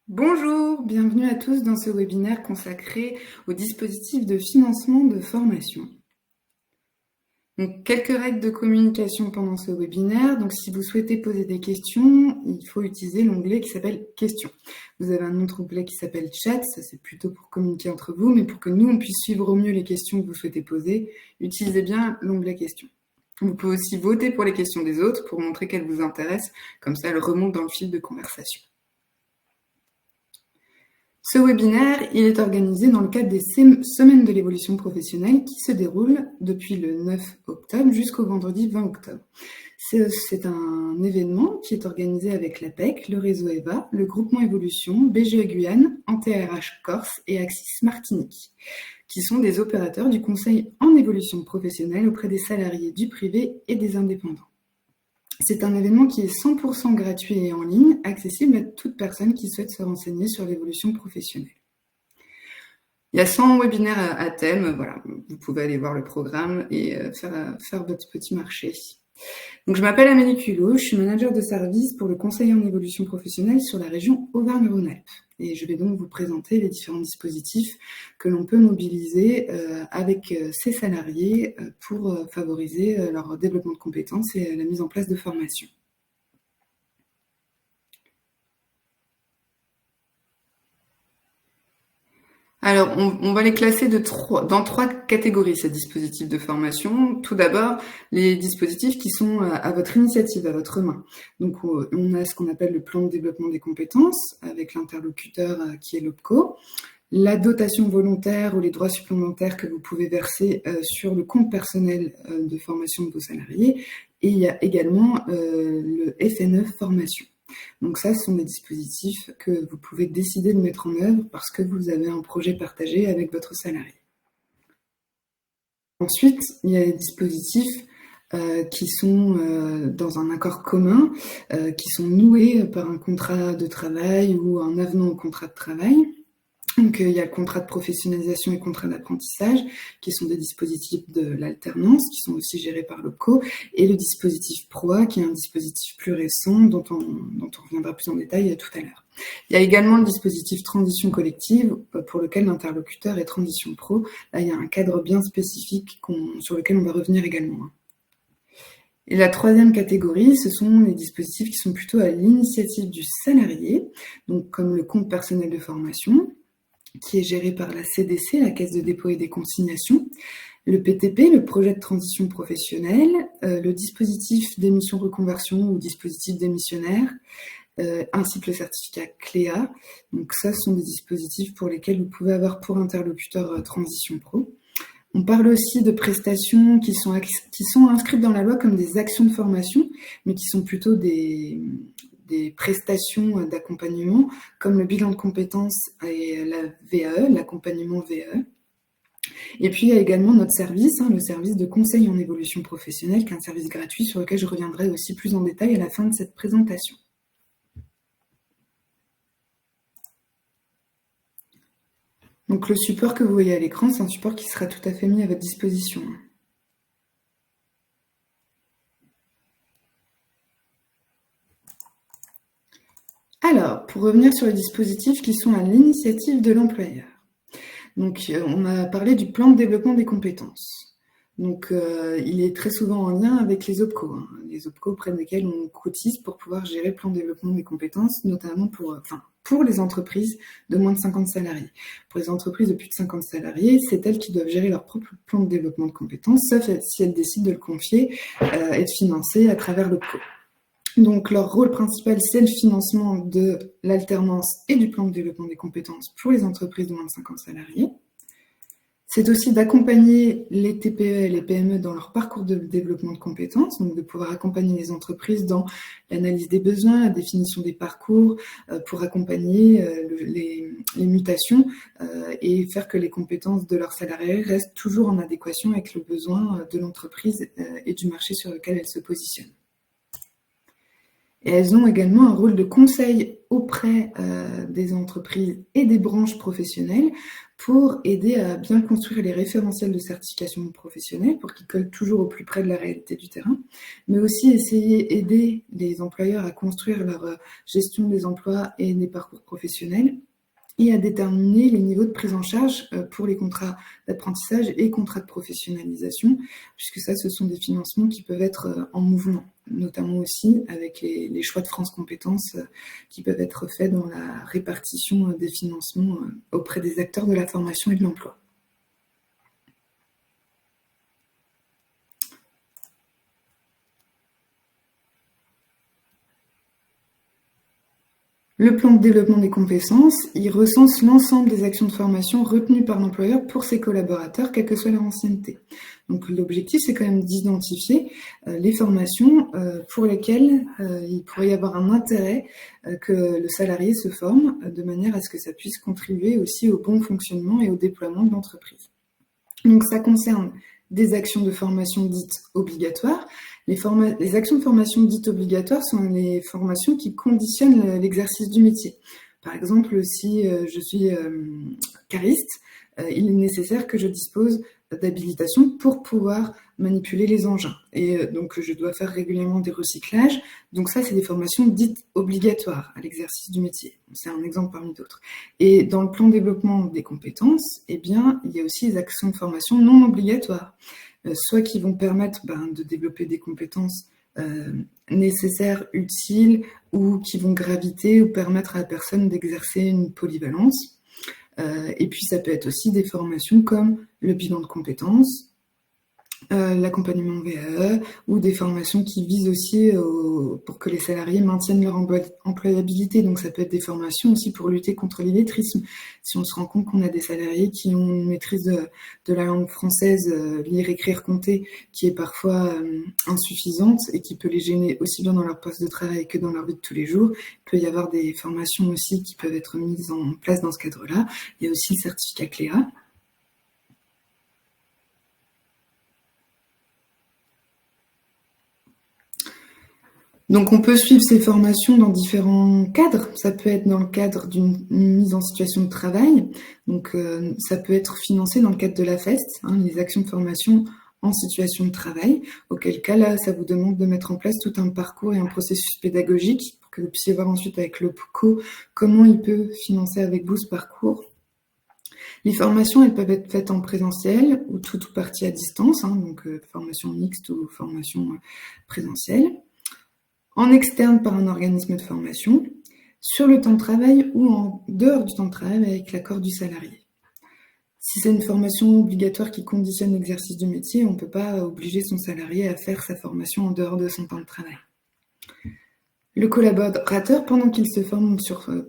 Bonjour, bienvenue à tous dans ce webinaire consacré au dispositif de financement de formation. Donc, quelques règles de communication pendant ce webinaire. Donc, si vous souhaitez poser des questions, il faut utiliser l'onglet qui s'appelle Questions. Vous avez un autre onglet qui s'appelle Chat, ça c'est plutôt pour communiquer entre vous, mais pour que nous, on puisse suivre au mieux les questions que vous souhaitez poser, utilisez bien l'onglet Questions. Vous pouvez aussi voter pour les questions des autres pour montrer qu'elles vous intéressent, comme ça elles remontent dans le fil de conversation. Ce webinaire, il est organisé dans le cadre des semaines de l'évolution professionnelle qui se déroulent depuis le 9 octobre jusqu'au vendredi 20 octobre. C'est un événement qui est organisé avec l'APEC, le réseau EVA, le groupement Évolution, BGE Guyane, Anti-RH Corse et Axis Martinique, qui sont des opérateurs du conseil en évolution professionnelle auprès des salariés du privé et des indépendants. C'est un événement qui est 100% gratuit et en ligne, accessible à toute personne qui souhaite se renseigner sur l'évolution professionnelle. Il y a 100 webinaires à thème, voilà, vous pouvez aller voir le programme et faire votre petit marché. Donc, je m'appelle Amélie Culot, je suis manager de service pour le conseil en évolution professionnelle sur la région Auvergne-Rhône-Alpes. Et je vais donc vous présenter les différents dispositifs que l'on peut mobiliser avec ces salariés pour favoriser leur développement de compétences et la mise en place de formations. Alors, on va les classer dans trois catégories, ces dispositifs de formation. Tout d'abord, les dispositifs qui sont à votre initiative, à votre main. Donc, on a ce qu'on appelle le plan de développement des compétences, avec l'interlocuteur qui est l'OPCO, la dotation volontaire ou les droits supplémentaires que vous pouvez verser sur le compte personnel de formation de vos salariés, et il y a également le FNE formation. Donc ça, ce sont des dispositifs que vous pouvez décider de mettre en œuvre parce que vous avez un projet partagé avec votre salarié. Ensuite, il y a des dispositifs qui sont dans un accord commun, qui sont noués par un contrat de travail ou un avenant au contrat de travail. Donc, il y a le contrat de professionnalisation et contrat d'apprentissage, qui sont des dispositifs de l'alternance, qui sont aussi gérés par l'OPCO, et le dispositif PROA, qui est un dispositif plus récent, dont on reviendra plus en détail tout à l'heure. Il y a également le dispositif transition collective, pour lequel l'interlocuteur est Transition Pro. Là, il y a un cadre bien spécifique sur lequel on va revenir également. Et la troisième catégorie, ce sont les dispositifs qui sont plutôt à l'initiative du salarié, donc comme le compte personnel de formation, qui est géré par la CDC, la Caisse de dépôt et des consignations, le PTP, le projet de transition professionnelle, le dispositif d'émission reconversion ou dispositif démissionnaire, ainsi que le certificat CLEA. Donc ça, ce sont des dispositifs pour lesquels vous pouvez avoir pour interlocuteur Transition Pro. On parle aussi de prestations qui sont inscrites dans la loi comme des actions de formation, mais qui sont plutôt des prestations d'accompagnement, comme le bilan de compétences et la VAE, l'accompagnement VAE. Et puis, il y a également notre service, le service de conseil en évolution professionnelle, qui est un service gratuit sur lequel je reviendrai aussi plus en détail à la fin de cette présentation. Donc, le support que vous voyez à l'écran, c'est un support qui sera tout à fait mis à votre disposition. Alors, pour revenir sur les dispositifs qui sont à l'initiative de l'employeur. Donc, on a parlé du plan de développement des compétences. Donc, il est très souvent en lien avec les OPCO, les OPCO auprès desquels on cotise pour pouvoir gérer le plan de développement des compétences, notamment pour les entreprises de moins de 50 salariés. Pour les entreprises de plus de 50 salariés, c'est elles qui doivent gérer leur propre plan de développement de compétences, sauf si elles décident de le confier et de financer à travers l'OPCO. Donc, leur rôle principal, c'est le financement de l'alternance et du plan de développement des compétences pour les entreprises de moins de 50 salariés. C'est aussi d'accompagner les TPE et les PME dans leur parcours de développement de compétences, donc de pouvoir accompagner les entreprises dans l'analyse des besoins, la définition des parcours, pour accompagner les mutations et faire que les compétences de leurs salariés restent toujours en adéquation avec le besoin de l'entreprise et du marché sur lequel elle se positionne. Et elles ont également un rôle de conseil auprès des entreprises et des branches professionnelles pour aider à bien construire les référentiels de certification professionnelle pour qu'ils collent toujours au plus près de la réalité du terrain, mais aussi aider les employeurs à construire leur gestion des emplois et des parcours professionnels et à déterminer les niveaux de prise en charge pour les contrats d'apprentissage et contrats de professionnalisation, puisque ça, ce sont des financements qui peuvent être en mouvement, notamment aussi avec les choix de France Compétences qui peuvent être faits dans la répartition des financements auprès des acteurs de la formation et de l'emploi. Le plan de développement des compétences, il recense l'ensemble des actions de formation retenues par l'employeur pour ses collaborateurs, quelle que soit leur ancienneté. Donc l'objectif, c'est quand même d'identifier les formations pour lesquelles il pourrait y avoir un intérêt que le salarié se forme de manière à ce que ça puisse contribuer aussi au bon fonctionnement et au déploiement de l'entreprise. Donc ça concerne des actions de formation dites obligatoires. Les actions de formation dites obligatoires sont les formations qui conditionnent l'exercice du métier. Par exemple, si je suis cariste, il est nécessaire que je dispose d'habilitation pour pouvoir manipuler les engins. Et donc, je dois faire régulièrement des recyclages. Donc ça, c'est des formations dites obligatoires à l'exercice du métier. C'est un exemple parmi d'autres. Et dans le plan de développement des compétences, eh bien, il y a aussi des actions de formation non obligatoires, soit qui vont permettre de développer des compétences nécessaires, utiles, ou qui vont graviter ou permettre à la personne d'exercer une polyvalence. Et puis ça peut être aussi des formations comme le bilan de compétences, l'accompagnement VAE, ou des formations qui visent aussi pour que les salariés maintiennent leur employabilité. Donc ça peut être des formations aussi pour lutter contre l'illettrisme. Si on se rend compte qu'on a des salariés qui ont une maîtrise de la langue française, lire, écrire, compter, qui est parfois insuffisante et qui peut les gêner aussi bien dans leur poste de travail que dans leur vie de tous les jours, il peut y avoir des formations aussi qui peuvent être mises en place dans ce cadre-là. Il y a aussi le certificat CLEA. Donc on peut suivre ces formations dans différents cadres. Ça peut être dans le cadre d'une mise en situation de travail. Donc ça peut être financé dans le cadre de la FEST, les actions de formation en situation de travail, auquel cas là, ça vous demande de mettre en place tout un parcours et un processus pédagogique pour que vous puissiez voir ensuite avec l'OPCO comment il peut financer avec vous ce parcours. Les formations, elles peuvent être faites en présentiel ou tout ou partie à distance, donc formation mixte ou formation présentielle. En externe par un organisme de formation, sur le temps de travail ou en dehors du temps de travail avec l'accord du salarié. Si c'est une formation obligatoire qui conditionne l'exercice du métier, on ne peut pas obliger son salarié à faire sa formation en dehors de son temps de travail. Le collaborateur, pendant qu'il se forme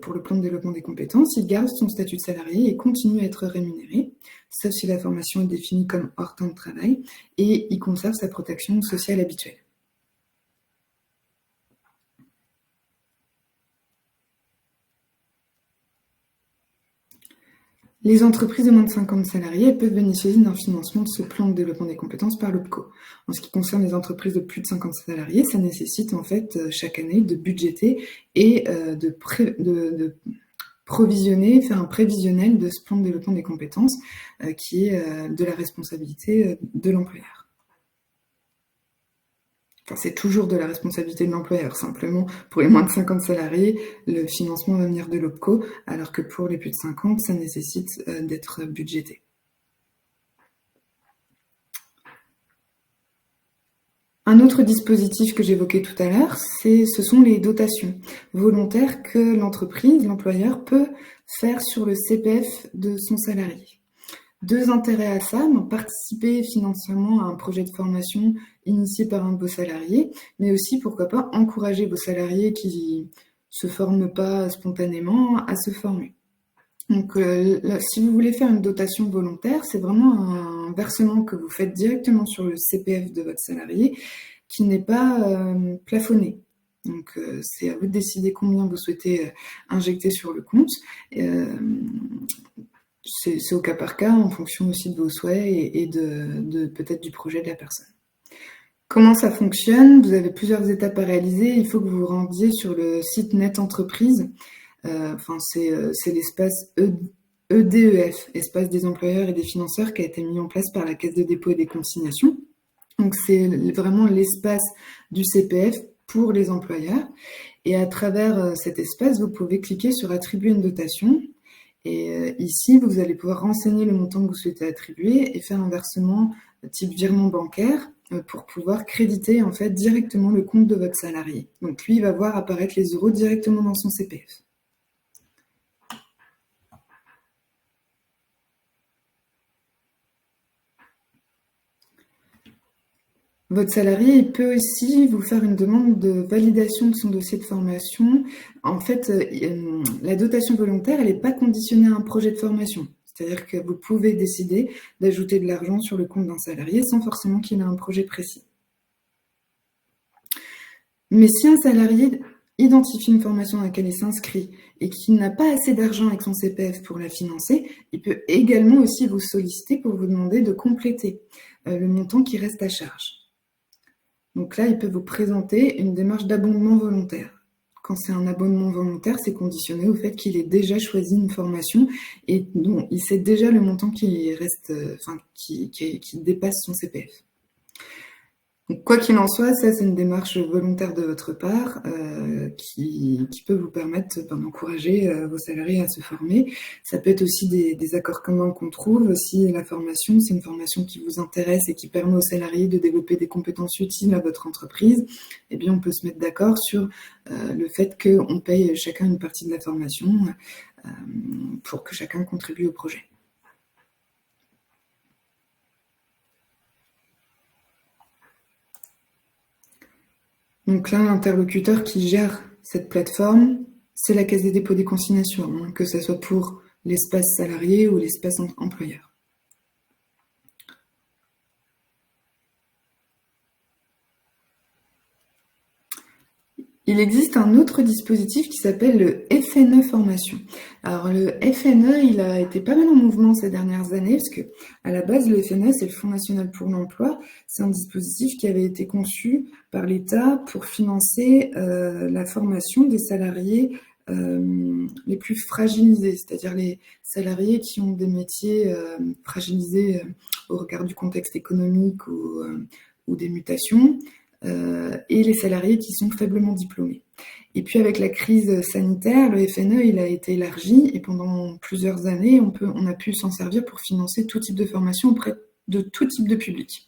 pour le plan de développement des compétences, il garde son statut de salarié et continue à être rémunéré, sauf si la formation est définie comme hors temps de travail, et il conserve sa protection sociale habituelle. Les entreprises de moins de 50 salariés peuvent bénéficier d'un financement de ce plan de développement des compétences par l'OPCO. En ce qui concerne les entreprises de plus de 50 salariés, ça nécessite en fait chaque année de budgéter et de provisionner, faire un prévisionnel de ce plan de développement des compétences qui est de la responsabilité de l'employeur. Enfin, c'est toujours de la responsabilité de l'employeur. Simplement, pour les moins de 50 salariés, le financement va venir de l'OPCO, alors que pour les plus de 50, ça nécessite d'être budgété. Un autre dispositif que j'évoquais tout à l'heure, ce sont les dotations volontaires que l'entreprise, l'employeur, peut faire sur le CPF de son salarié. Deux intérêts à ça, donc participer financièrement à un projet de formation initié par un de vos salariés, mais aussi, pourquoi pas, encourager vos salariés qui ne se forment pas spontanément à se former. Donc, si vous voulez faire une dotation volontaire, c'est vraiment un versement que vous faites directement sur le CPF de votre salarié, qui n'est pas plafonné. Donc, c'est à vous de décider combien vous souhaitez injecter sur le compte. C'est au cas par cas, en fonction aussi de vos souhaits et de peut-être du projet de la personne. Comment ça fonctionne? Vous avez plusieurs étapes à réaliser. Il faut que vous vous rendiez sur le site Net Entreprise. C'est l'espace EDEF, espace des employeurs et des financeurs, qui a été mis en place par la Caisse de dépôt et des consignations. Donc c'est vraiment l'espace du CPF pour les employeurs. Et à travers cet espace, vous pouvez cliquer sur attribuer une dotation. Et ici, vous allez pouvoir renseigner le montant que vous souhaitez attribuer et faire un versement type virement bancaire pour pouvoir créditer en fait directement le compte de votre salarié. Donc lui, il va voir apparaître les euros directement dans son CPF. Votre salarié peut aussi vous faire une demande de validation de son dossier de formation. En fait, la dotation volontaire, elle n'est pas conditionnée à un projet de formation. C'est-à-dire que vous pouvez décider d'ajouter de l'argent sur le compte d'un salarié sans forcément qu'il ait un projet précis. Mais si un salarié identifie une formation dans laquelle il s'inscrit et qu'il n'a pas assez d'argent avec son CPF pour la financer, il peut également aussi vous solliciter pour vous demander de compléter le montant qui reste à charge. Donc là, il peut vous présenter une démarche d'abondement volontaire. Quand c'est un abonnement volontaire, c'est conditionné au fait qu'il ait déjà choisi une formation et dont il sait déjà le montant qui reste, qui dépasse son CPF. Donc, quoi qu'il en soit, ça c'est une démarche volontaire de votre part qui peut vous permettre d'encourager vos salariés à se former. Ça peut être aussi des accords communs qu'on trouve. Si la formation, c'est une formation qui vous intéresse et qui permet aux salariés de développer des compétences utiles à votre entreprise, eh bien on peut se mettre d'accord sur le fait qu'on paye chacun une partie de la formation pour que chacun contribue au projet. Donc là, l'interlocuteur qui gère cette plateforme, c'est la Caisse des dépôts et des consignations, que ce soit pour l'espace salarié ou l'espace employeur. Il existe un autre dispositif qui s'appelle le FNE Formation. Alors le FNE, il a été pas mal en mouvement ces dernières années parce que à la base, le FNE, c'est le Fonds national pour l'emploi. C'est un dispositif qui avait été conçu par l'État pour financer la formation des salariés les plus fragilisés, c'est-à-dire les salariés qui ont des métiers fragilisés au regard du contexte économique ou des mutations. Et les salariés qui sont faiblement diplômés. Et puis avec la crise sanitaire, le FNE il a été élargi et pendant plusieurs années, on a pu s'en servir pour financer tout type de formation auprès de tout type de public.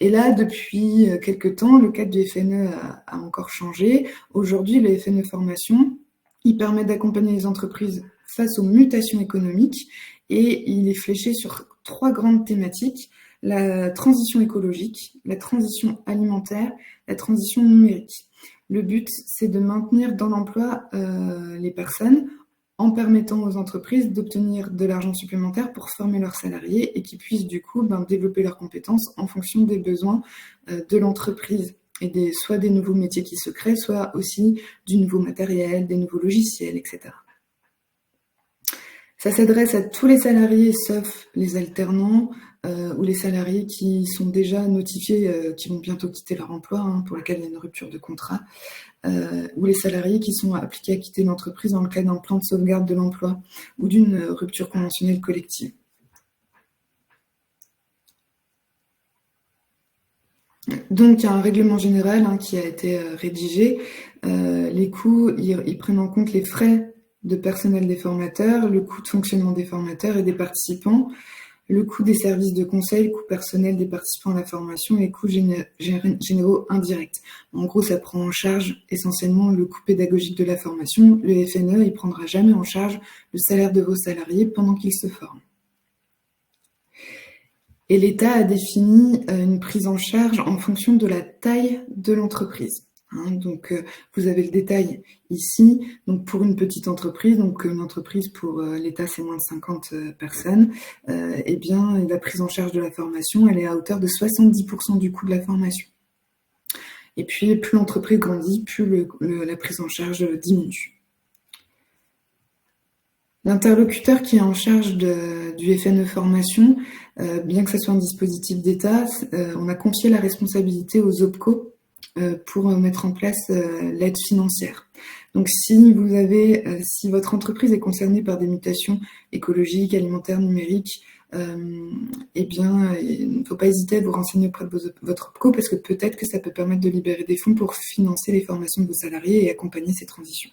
Et là, depuis quelques temps, le cadre du FNE a encore changé. Aujourd'hui, le FNE Formation, il permet d'accompagner les entreprises face aux mutations économiques et il est fléché sur 3 grandes thématiques: la transition écologique, la transition alimentaire, la transition numérique. Le but, c'est de maintenir dans l'emploi les personnes en permettant aux entreprises d'obtenir de l'argent supplémentaire pour former leurs salariés et qu'ils puissent du coup développer leurs compétences en fonction des besoins de l'entreprise et soit des nouveaux métiers qui se créent, soit aussi du nouveau matériel, des nouveaux logiciels, etc. Ça s'adresse à tous les salariés sauf les alternants ou les salariés qui sont déjà notifiés, qui vont bientôt quitter leur emploi, pour lesquels il y a une rupture de contrat, ou les salariés qui sont appliqués à quitter l'entreprise dans le cadre d'un plan de sauvegarde de l'emploi ou d'une rupture conventionnelle collective. Donc, il y a un règlement général qui a été rédigé. Les coûts, ils prennent en compte les frais de personnel des formateurs, le coût de fonctionnement des formateurs et des participants, le coût des services de conseil, coût personnel des participants à la formation et coûts généraux indirects. En gros, ça prend en charge essentiellement le coût pédagogique de la formation. Le FNE, il ne prendra jamais en charge le salaire de vos salariés pendant qu'ils se forment. Et l'État a défini une prise en charge en fonction de la taille de l'entreprise. Donc, vous avez le détail ici. Donc, pour une petite entreprise, donc une entreprise pour l'État, c'est moins de 50 personnes, eh bien, la prise en charge de la formation, elle est à hauteur de 70% du coût de la formation. Et puis, plus l'entreprise grandit, plus la prise en charge diminue. L'interlocuteur qui est en charge du FNE formation, bien que ce soit un dispositif d'État, on a confié la responsabilité aux OPCO pour mettre en place l'aide financière. Donc si votre entreprise est concernée par des mutations écologiques, alimentaires, numériques, eh bien, il ne faut pas hésiter à vous renseigner auprès de votre OPCO parce que peut-être que ça peut permettre de libérer des fonds pour financer les formations de vos salariés et accompagner ces transitions.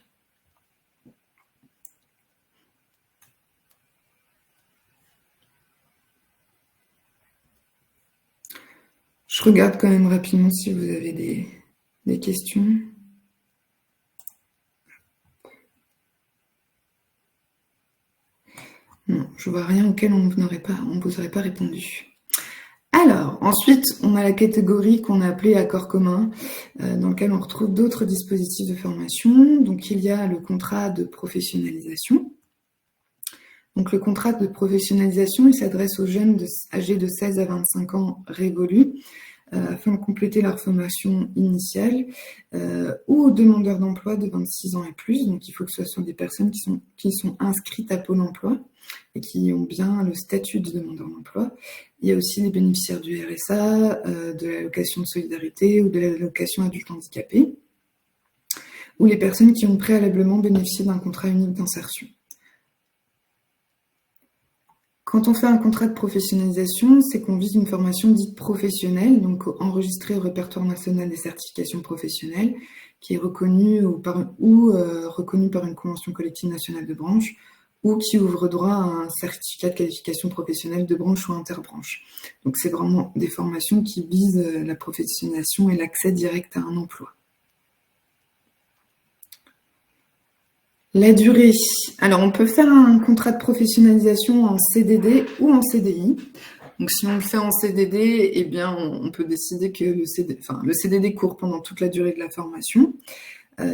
Je regarde quand même rapidement si vous avez des questions. Non, je vois rien auquel on ne vous aurait pas répondu. Alors, ensuite, on a la catégorie qu'on a appelée accord commun, dans lequel on retrouve d'autres dispositifs de formation. Donc, il y a le contrat de professionnalisation. Donc, le contrat de professionnalisation, il s'adresse aux jeunes âgés de 16 à 25 ans révolus, afin de compléter leur formation initiale, ou aux demandeurs d'emploi de 26 ans et plus. Donc, il faut que ce soit des personnes qui sont inscrites à Pôle emploi et qui ont bien le statut de demandeur d'emploi. Il y a aussi les bénéficiaires du RSA, de l'allocation de solidarité ou de l'allocation adulte handicapé, ou les personnes qui ont préalablement bénéficié d'un contrat unique d'insertion. Quand on fait un contrat de professionnalisation, c'est qu'on vise une formation dite professionnelle, donc enregistrée au répertoire national des certifications professionnelles, qui est reconnue reconnue par une convention collective nationale de branche, ou qui ouvre droit à un certificat de qualification professionnelle de branche ou interbranche. Donc c'est vraiment des formations qui visent la professionnalisation et l'accès direct à un emploi. La durée. Alors, on peut faire un contrat de professionnalisation en CDD ou en CDI. Donc, si on le fait en CDD, eh bien, on peut décider que le CDD court pendant toute la durée de la formation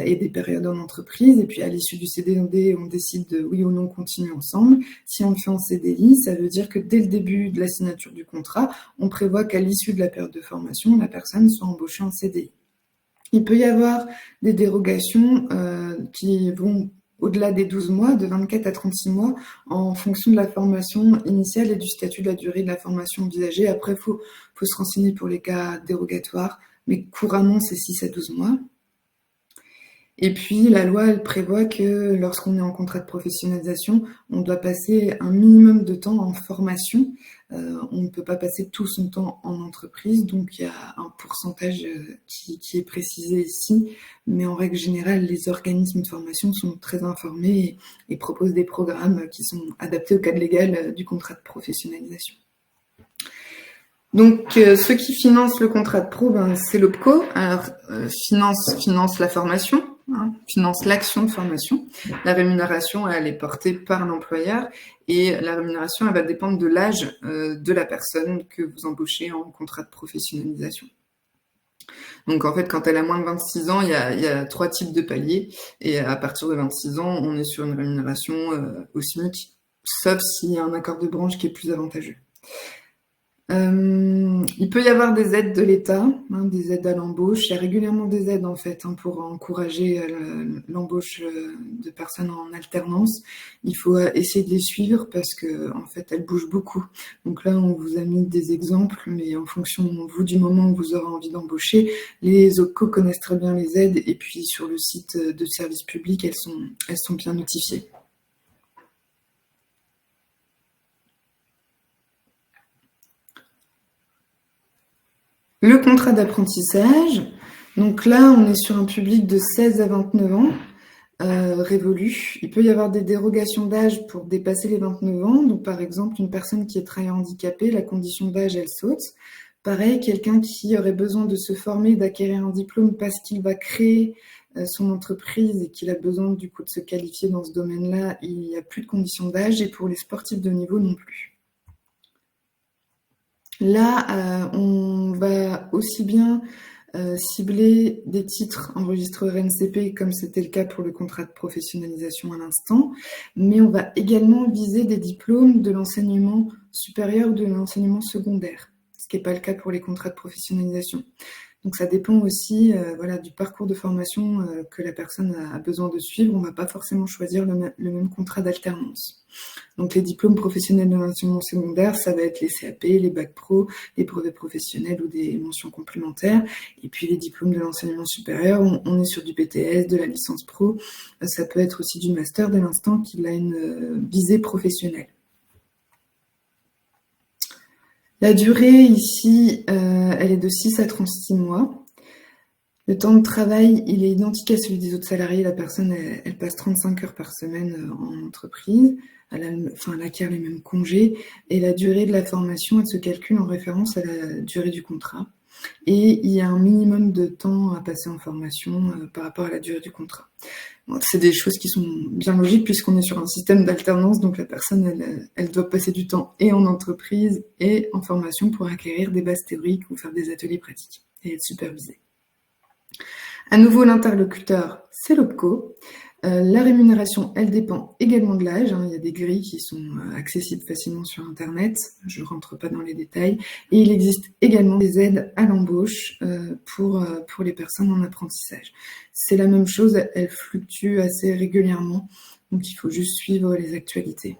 et des périodes en entreprise. Et puis, à l'issue du CDD, on décide de oui ou non continuer ensemble. Si on le fait en CDI, ça veut dire que dès le début de la signature du contrat, on prévoit qu'à l'issue de la période de formation, la personne soit embauchée en CDI. Il peut y avoir des dérogations qui vont au-delà des 12 mois, de 24 à 36 mois, en fonction de la formation initiale et du statut de la durée de la formation envisagée. Après, il faut se renseigner pour les cas dérogatoires, mais couramment, c'est 6 à 12 mois. Et puis, la loi, elle prévoit que lorsqu'on est en contrat de professionnalisation, on doit passer un minimum de temps en formation. On ne peut pas passer tout son temps en entreprise, donc il y a un pourcentage qui est précisé ici. Mais en règle générale, les organismes de formation sont très informés et proposent des programmes qui sont adaptés au cadre légal du contrat de professionnalisation. Donc, ceux qui financent le contrat de pro, c'est l'OPCO. Alors, finance la formation, finance l'action de formation. La rémunération, elle est portée par l'employeur et la rémunération, elle va dépendre de l'âge de la personne que vous embauchez en contrat de professionnalisation. Donc, en fait, quand elle a moins de 26 ans, il y a 3 types de paliers. Et à partir de 26 ans, on est sur une rémunération au SMIC, sauf s'il y a un accord de branche qui est plus avantageux. Il peut y avoir des aides de l'État, des aides à l'embauche. Il y a régulièrement des aides en fait pour encourager l'embauche de personnes en alternance. Il faut essayer de les suivre parce que en fait elles bougent beaucoup. Donc là on vous a mis des exemples, mais en fonction du moment où vous aurez envie d'embaucher, les OPCO connaissent très bien les aides et puis sur le site de service public elles sont bien notifiées. Le contrat d'apprentissage, donc là, on est sur un public de 16 à 29 ans, révolu. Il peut y avoir des dérogations d'âge pour dépasser les 29 ans. Donc, par exemple, une personne qui est travailleur handicapé, la condition d'âge, elle saute. Pareil, quelqu'un qui aurait besoin de se former, d'acquérir un diplôme parce qu'il va créer son entreprise et qu'il a besoin du coup de se qualifier dans ce domaine-là, il n'y a plus de condition d'âge et pour les sportifs de haut niveau non plus. Là, on va aussi bien cibler des titres enregistrés au RNCP comme c'était le cas pour le contrat de professionnalisation à l'instant, mais on va également viser des diplômes de l'enseignement supérieur ou de l'enseignement secondaire, ce qui n'est pas le cas pour les contrats de professionnalisation. Donc ça dépend aussi du parcours de formation que la personne a besoin de suivre. On ne va pas forcément choisir le même contrat d'alternance. Donc les diplômes professionnels de l'enseignement secondaire, ça va être les CAP, les bacs pro, les brevets professionnels ou des mentions complémentaires. Et puis les diplômes de l'enseignement supérieur, on est sur du BTS, de la licence pro. Ça peut être aussi du master dès l'instant qu'il a une visée professionnelle. La durée ici, elle est de 6 à 36 mois. Le temps de travail, il est identique à celui des autres salariés. La personne, elle passe 35 heures par semaine en entreprise. Elle acquiert les mêmes congés. Et la durée de la formation, elle se calcule en référence à la durée du contrat. Et il y a un minimum de temps à passer en formation par rapport à la durée du contrat. Bon, c'est des choses qui sont bien logiques puisqu'on est sur un système d'alternance, donc la personne, elle doit passer du temps et en entreprise et en formation pour acquérir des bases théoriques ou faire des ateliers pratiques et être supervisée. À nouveau, l'interlocuteur, c'est l'OPCO. La rémunération, elle dépend également de l'âge. Il y a des grilles qui sont accessibles facilement sur Internet. Je ne rentre pas dans les détails. Et il existe également des aides à l'embauche pour les personnes en apprentissage. C'est la même chose, elle fluctue assez régulièrement. Donc, il faut juste suivre les actualités.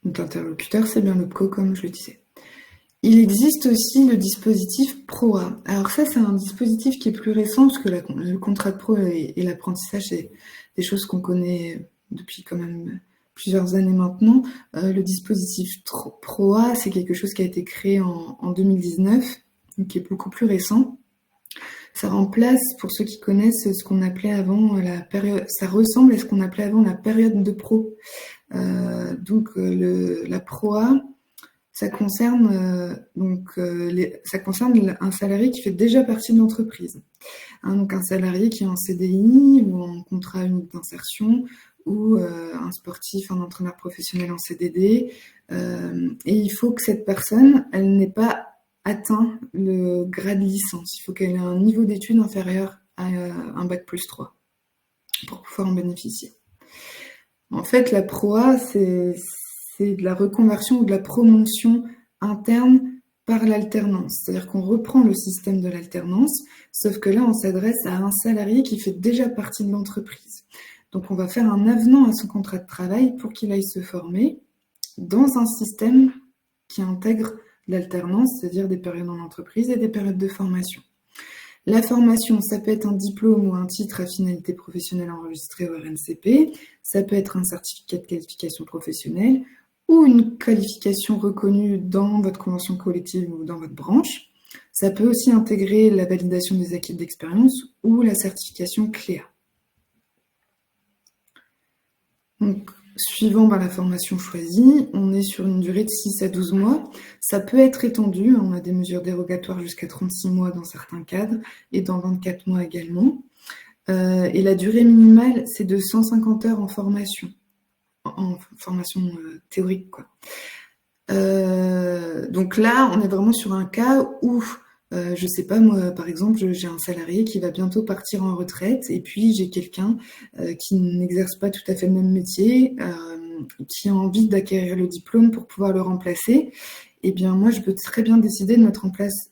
Donc, l'interlocuteur, c'est bien l'OPCO, comme je le disais. Il existe aussi le dispositif PROA. Alors ça, c'est un dispositif qui est plus récent, parce que le contrat de pro et l'apprentissage, c'est des choses qu'on connaît depuis quand même plusieurs années maintenant. Le dispositif PROA, c'est quelque chose qui a été créé en 2019, donc qui est beaucoup plus récent. Ça remplace, pour ceux qui connaissent, ce qu'on appelait avant la période. Ça ressemble à ce qu'on appelait avant la période de pro. La PROA, ça concerne un salarié qui fait déjà partie de l'entreprise. Donc un salarié qui est en CDI ou en contrat unique d'insertion ou un sportif, un entraîneur professionnel en CDD. Et il faut que cette personne, elle n'ait pas atteint le grade licence. Il faut qu'elle ait un niveau d'études inférieur à un bac plus 3 pour pouvoir en bénéficier. En fait, la PROA, c'est de la reconversion ou de la promotion interne par l'alternance. C'est-à-dire qu'on reprend le système de l'alternance, sauf que là, on s'adresse à un salarié qui fait déjà partie de l'entreprise. Donc, on va faire un avenant à son contrat de travail pour qu'il aille se former dans un système qui intègre l'alternance, c'est-à-dire des périodes en entreprise et des périodes de formation. La formation, ça peut être un diplôme ou un titre à finalité professionnelle enregistré au RNCP, ça peut être un certificat de qualification professionnelle ou une qualification reconnue dans votre convention collective ou dans votre branche. Ça peut aussi intégrer la validation des acquis d'expérience ou la certification CLEA. Donc, suivant la formation choisie, on est sur une durée de 6 à 12 mois. Ça peut être étendu, on a des mesures dérogatoires jusqu'à 36 mois dans certains cadres et dans 24 mois également. Et la durée minimale, c'est de 150 heures en formation théorique, quoi. Donc là, on est vraiment sur un cas où, je sais pas, moi, par exemple, j'ai un salarié qui va bientôt partir en retraite et puis j'ai quelqu'un qui n'exerce pas tout à fait le même métier, qui a envie d'acquérir le diplôme pour pouvoir le remplacer. Eh bien, moi, je peux très bien décider de mettre en place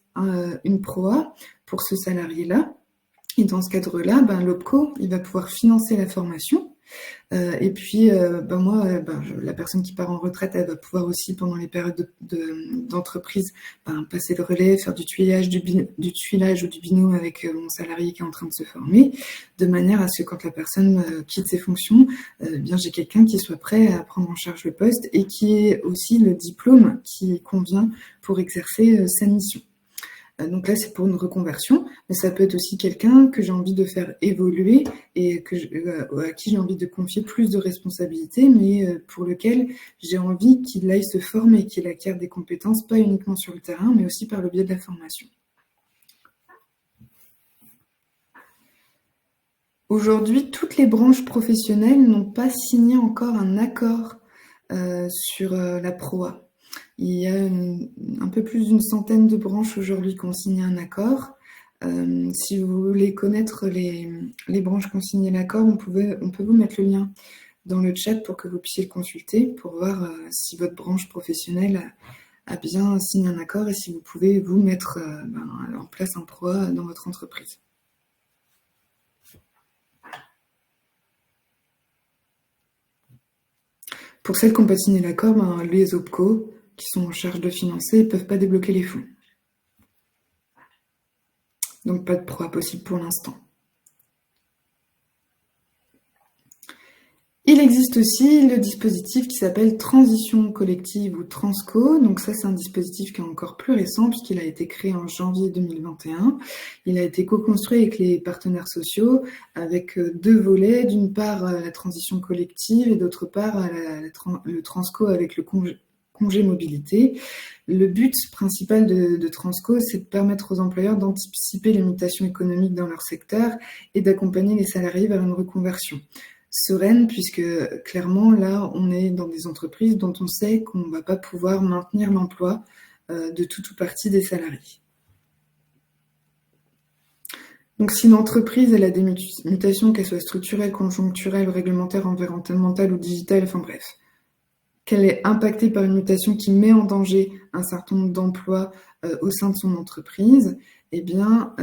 une PROA pour ce salarié-là. Et dans ce cadre-là, l'OPCO, il va pouvoir financer la formation. Et puis, la personne qui part en retraite, elle va pouvoir aussi, pendant les périodes d'entreprise, passer le relais, faire du tuilage ou du binôme avec mon salarié qui est en train de se former, de manière à ce que quand la personne quitte ses fonctions, j'ai quelqu'un qui soit prêt à prendre en charge le poste et qui ait aussi le diplôme qui convient pour exercer sa mission. Donc là, c'est pour une reconversion, mais ça peut être aussi quelqu'un que j'ai envie de faire évoluer et à qui j'ai envie de confier plus de responsabilités, mais pour lequel j'ai envie qu'il aille se former, qu'il acquiert des compétences, pas uniquement sur le terrain, mais aussi par le biais de la formation. Aujourd'hui, toutes les branches professionnelles n'ont pas signé encore un accord sur la PROA. Il y a un peu plus d'une centaine de branches aujourd'hui qui ont signé un accord. Si vous voulez connaître les branches qui ont signé l'accord, on peut vous mettre le lien dans le chat pour que vous puissiez le consulter pour voir si votre branche professionnelle a bien signé un accord et si vous pouvez vous mettre en place un PROA dans votre entreprise. Pour celles qui n'ont pas signé l'accord, les OPCO qui sont en charge de financer ne peuvent pas débloquer les fonds. Donc pas de PROA possible pour l'instant. Il existe aussi le dispositif qui s'appelle Transition collective ou Transco. Donc ça, c'est un dispositif qui est encore plus récent puisqu'il a été créé en janvier 2021. Il a été co-construit avec les partenaires sociaux avec deux volets. D'une part, la transition collective et d'autre part, le Transco avec le congé mobilité. Le but principal de Transco, c'est de permettre aux employeurs d'anticiper les mutations économiques dans leur secteur et d'accompagner les salariés vers une reconversion sereine, puisque clairement, là, on est dans des entreprises dont on sait qu'on ne va pas pouvoir maintenir l'emploi de tout ou partie des salariés. Donc, si l'entreprise elle a des mutations, qu'elles soient structurelles, conjoncturelles, réglementaires, environnementales ou digitales, enfin bref, qu'elle est impactée par une mutation qui met en danger un certain nombre d'emplois au sein de son entreprise, eh bien,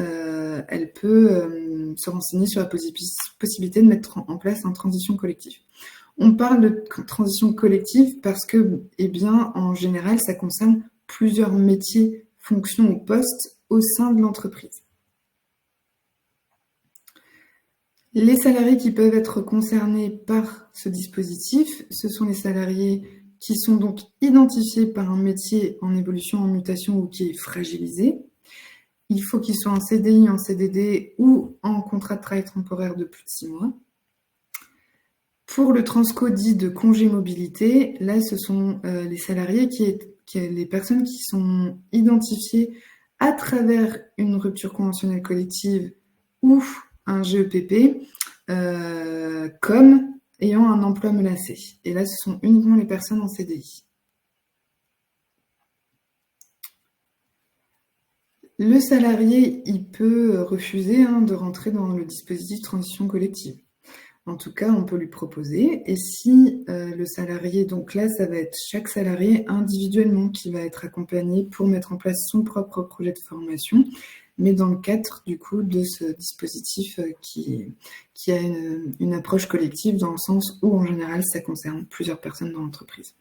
elle peut se renseigner sur la possibilité de mettre en place une transition collective. On parle de transition collective parce que, eh bien, en général, ça concerne plusieurs métiers, fonctions ou postes au sein de l'entreprise. Les salariés qui peuvent être concernés par ce dispositif, ce sont les salariés qui sont donc identifiés par un métier en évolution, en mutation ou qui est fragilisé. Il faut qu'ils soient en CDI, en CDD ou en contrat de travail temporaire de plus de 6 mois. Pour le transco dit de congé mobilité, là, ce sont les salariés les personnes qui sont identifiées à travers une rupture conventionnelle collective ou un GEPP comme ayant un emploi menacé. Et là, ce sont uniquement les personnes en CDI. Le salarié, il peut refuser de rentrer dans le dispositif de transition collective. En tout cas, on peut lui proposer. Et si le salarié, donc là, ça va être chaque salarié individuellement qui va être accompagné pour mettre en place son propre projet de formation, mais dans le cadre du coup de ce dispositif qui a une approche collective dans le sens où en général ça concerne plusieurs personnes dans l'entreprise.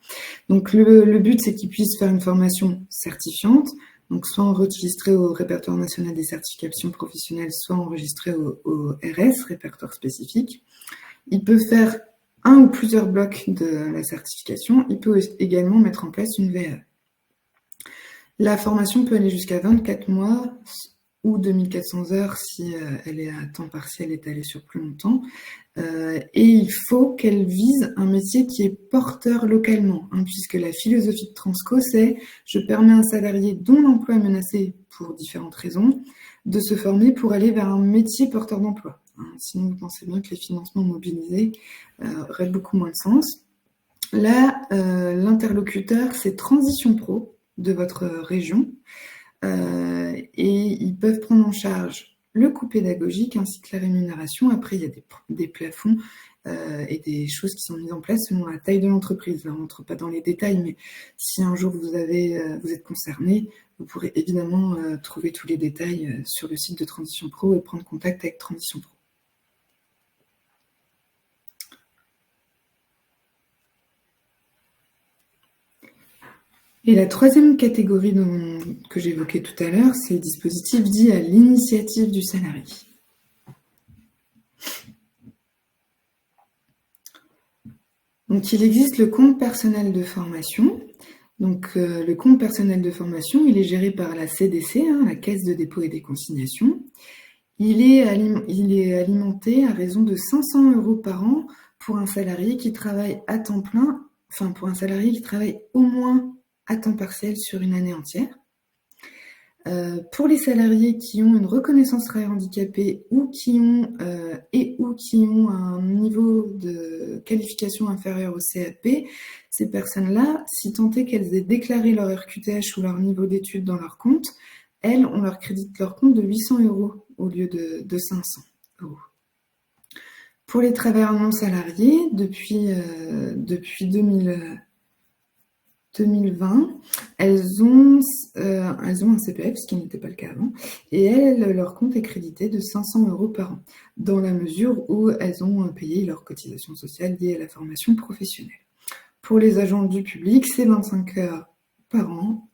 Donc le but c'est qu'ils puissent faire une formation certifiante, donc soit enregistré au répertoire national des certifications professionnelles, soit enregistré au RS, répertoire spécifique. Il peut faire un ou plusieurs blocs de la certification. Il peut également mettre en place une VAE. La formation peut aller jusqu'à 24 mois ou 2400 heures si elle est à temps partiel étalée sur plus longtemps. Et il faut qu'elle vise un métier qui est porteur localement, puisque la philosophie de Transco, c'est « je permets à un salarié dont l'emploi est menacé pour différentes raisons de se former pour aller vers un métier porteur d'emploi ». Sinon, vous pensez bien que les financements mobilisés auraient beaucoup moins de sens. Là, l'interlocuteur, c'est Transition Pro de votre région. Et ils peuvent prendre en charge le coût pédagogique ainsi que la rémunération. Après, il y a des plafonds et des choses qui sont mises en place selon la taille de l'entreprise. Là, on n'entre pas dans les détails, mais si un jour vous êtes concerné, vous pourrez évidemment trouver tous les détails sur le site de Transition Pro et prendre contact avec Transition Pro. Et la troisième catégorie que j'évoquais tout à l'heure, c'est le dispositif dit à l'initiative du salarié. Donc, il existe le compte personnel de formation. Donc, le compte personnel de formation, il est géré par la CDC, la Caisse de dépôt et des consignations. Il est alimenté à raison de 500 € par an pour un salarié qui travaille à temps plein, enfin pour un salarié qui travaille au moins à temps partiel sur une année entière. Pour les salariés qui ont une reconnaissance travailleur handicapé ou qui ont un niveau de qualification inférieur au CAP, ces personnes-là, si tant est qu'elles aient déclaré leur RQTH ou leur niveau d'études dans leur compte, elles, on leur crédite leur compte de 800 € au lieu de 500 €. Pour les travailleurs non salariés, depuis 2020, elles ont un CPF, ce qui n'était pas le cas avant, et leur compte est crédité de 500 € par an, dans la mesure où elles ont payé leur cotisation sociale liée à la formation professionnelle. Pour les agents du public, c'est 25 heures par an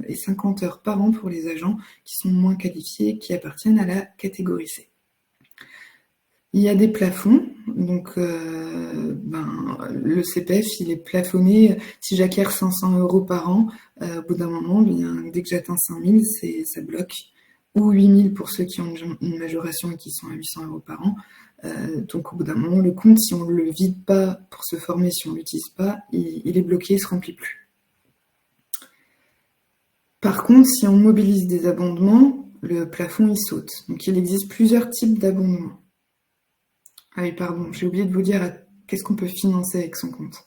et 50 heures par an pour les agents qui sont moins qualifiés, qui appartiennent à la catégorie C. Il y a des plafonds, donc le CPF il est plafonné. Si j'acquiers 500 € par an, au bout d'un moment, dès que j'atteins 5000, ça bloque, ou 8000 pour ceux qui ont une majoration et qui sont à 800 € par an. Donc au bout d'un moment, le compte, si on ne le vide pas pour se former, si on ne l'utilise pas, il est bloqué, il ne se remplit plus. Par contre, si on mobilise des abondements, le plafond il saute. Donc il existe plusieurs types d'abondements. Ah oui, pardon, j'ai oublié de vous dire qu'est-ce qu'on peut financer avec son compte.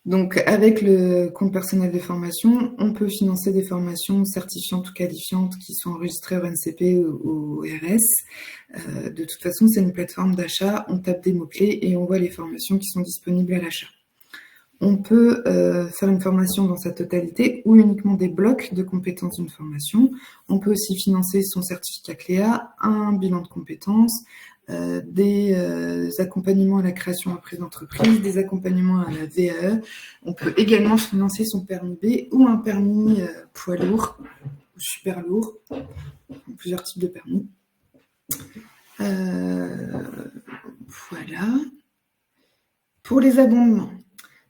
Donc, avec le compte personnel de formation, on peut financer des formations certifiantes ou qualifiantes qui sont enregistrées au RNCP ou au RS. De toute façon, c'est une plateforme d'achat, on tape des mots-clés et on voit les formations qui sont disponibles à l'achat. On peut faire une formation dans sa totalité ou uniquement des blocs de compétences d'une formation. On peut aussi financer son certificat CLEA, un bilan de compétences, des accompagnements à la création et reprise d'entreprise, des accompagnements à la VAE. On peut également financer son permis B ou un permis poids lourd ou super lourd, plusieurs types de permis. Voilà. Pour les abondements.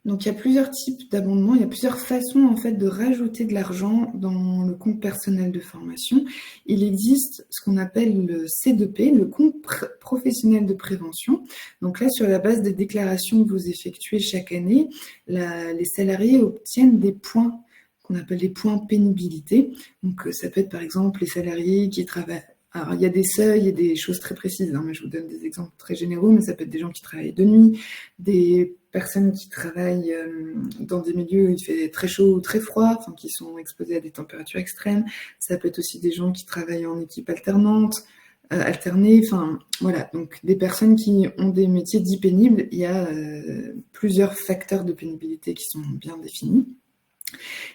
Donc il y a plusieurs types d'abondements, il y a plusieurs façons en fait de rajouter de l'argent dans le compte personnel de formation. Il existe ce qu'on appelle le C2P, le compte professionnel de prévention. Donc là, sur la base des déclarations que vous effectuez chaque année, les salariés obtiennent des points qu'on appelle des points pénibilité. Donc ça peut être par exemple les salariés qui travaillent. Alors, il y a des seuils, il y a des choses très précises, mais je vous donne des exemples très généraux, mais ça peut être des gens qui travaillent de nuit, des personnes qui travaillent dans des milieux où il fait très chaud ou très froid, enfin, qui sont exposés à des températures extrêmes. Ça peut être aussi des gens qui travaillent en équipe alternée, enfin, voilà. Donc, des personnes qui ont des métiers dits pénibles, il y a plusieurs facteurs de pénibilité qui sont bien définis.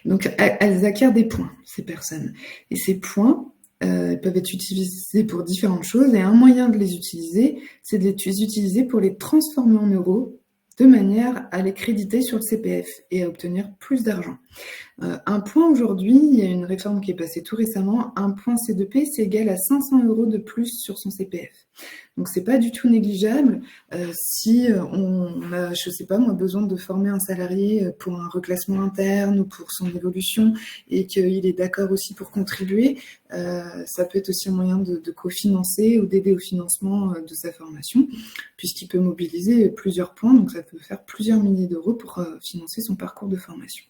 Donc, elles acquièrent des points, ces personnes. Et ces points, peuvent être utilisés pour différentes choses, et un moyen de les utiliser, c'est de les utiliser pour les transformer en euros, de manière à les créditer sur le CPF et à obtenir plus d'argent. Un point aujourd'hui, il y a une réforme qui est passée tout récemment, un point C2P, c'est égal à 500 € de plus sur son CPF. Donc c'est pas du tout négligeable. Si on a, je sais pas moi, besoin de former un salarié pour un reclassement interne ou pour son évolution et qu'il est d'accord aussi pour contribuer, ça peut être aussi un moyen de cofinancer ou d'aider au financement de sa formation, puisqu'il peut mobiliser plusieurs points, donc ça peut faire plusieurs milliers d'euros pour financer son parcours de formation.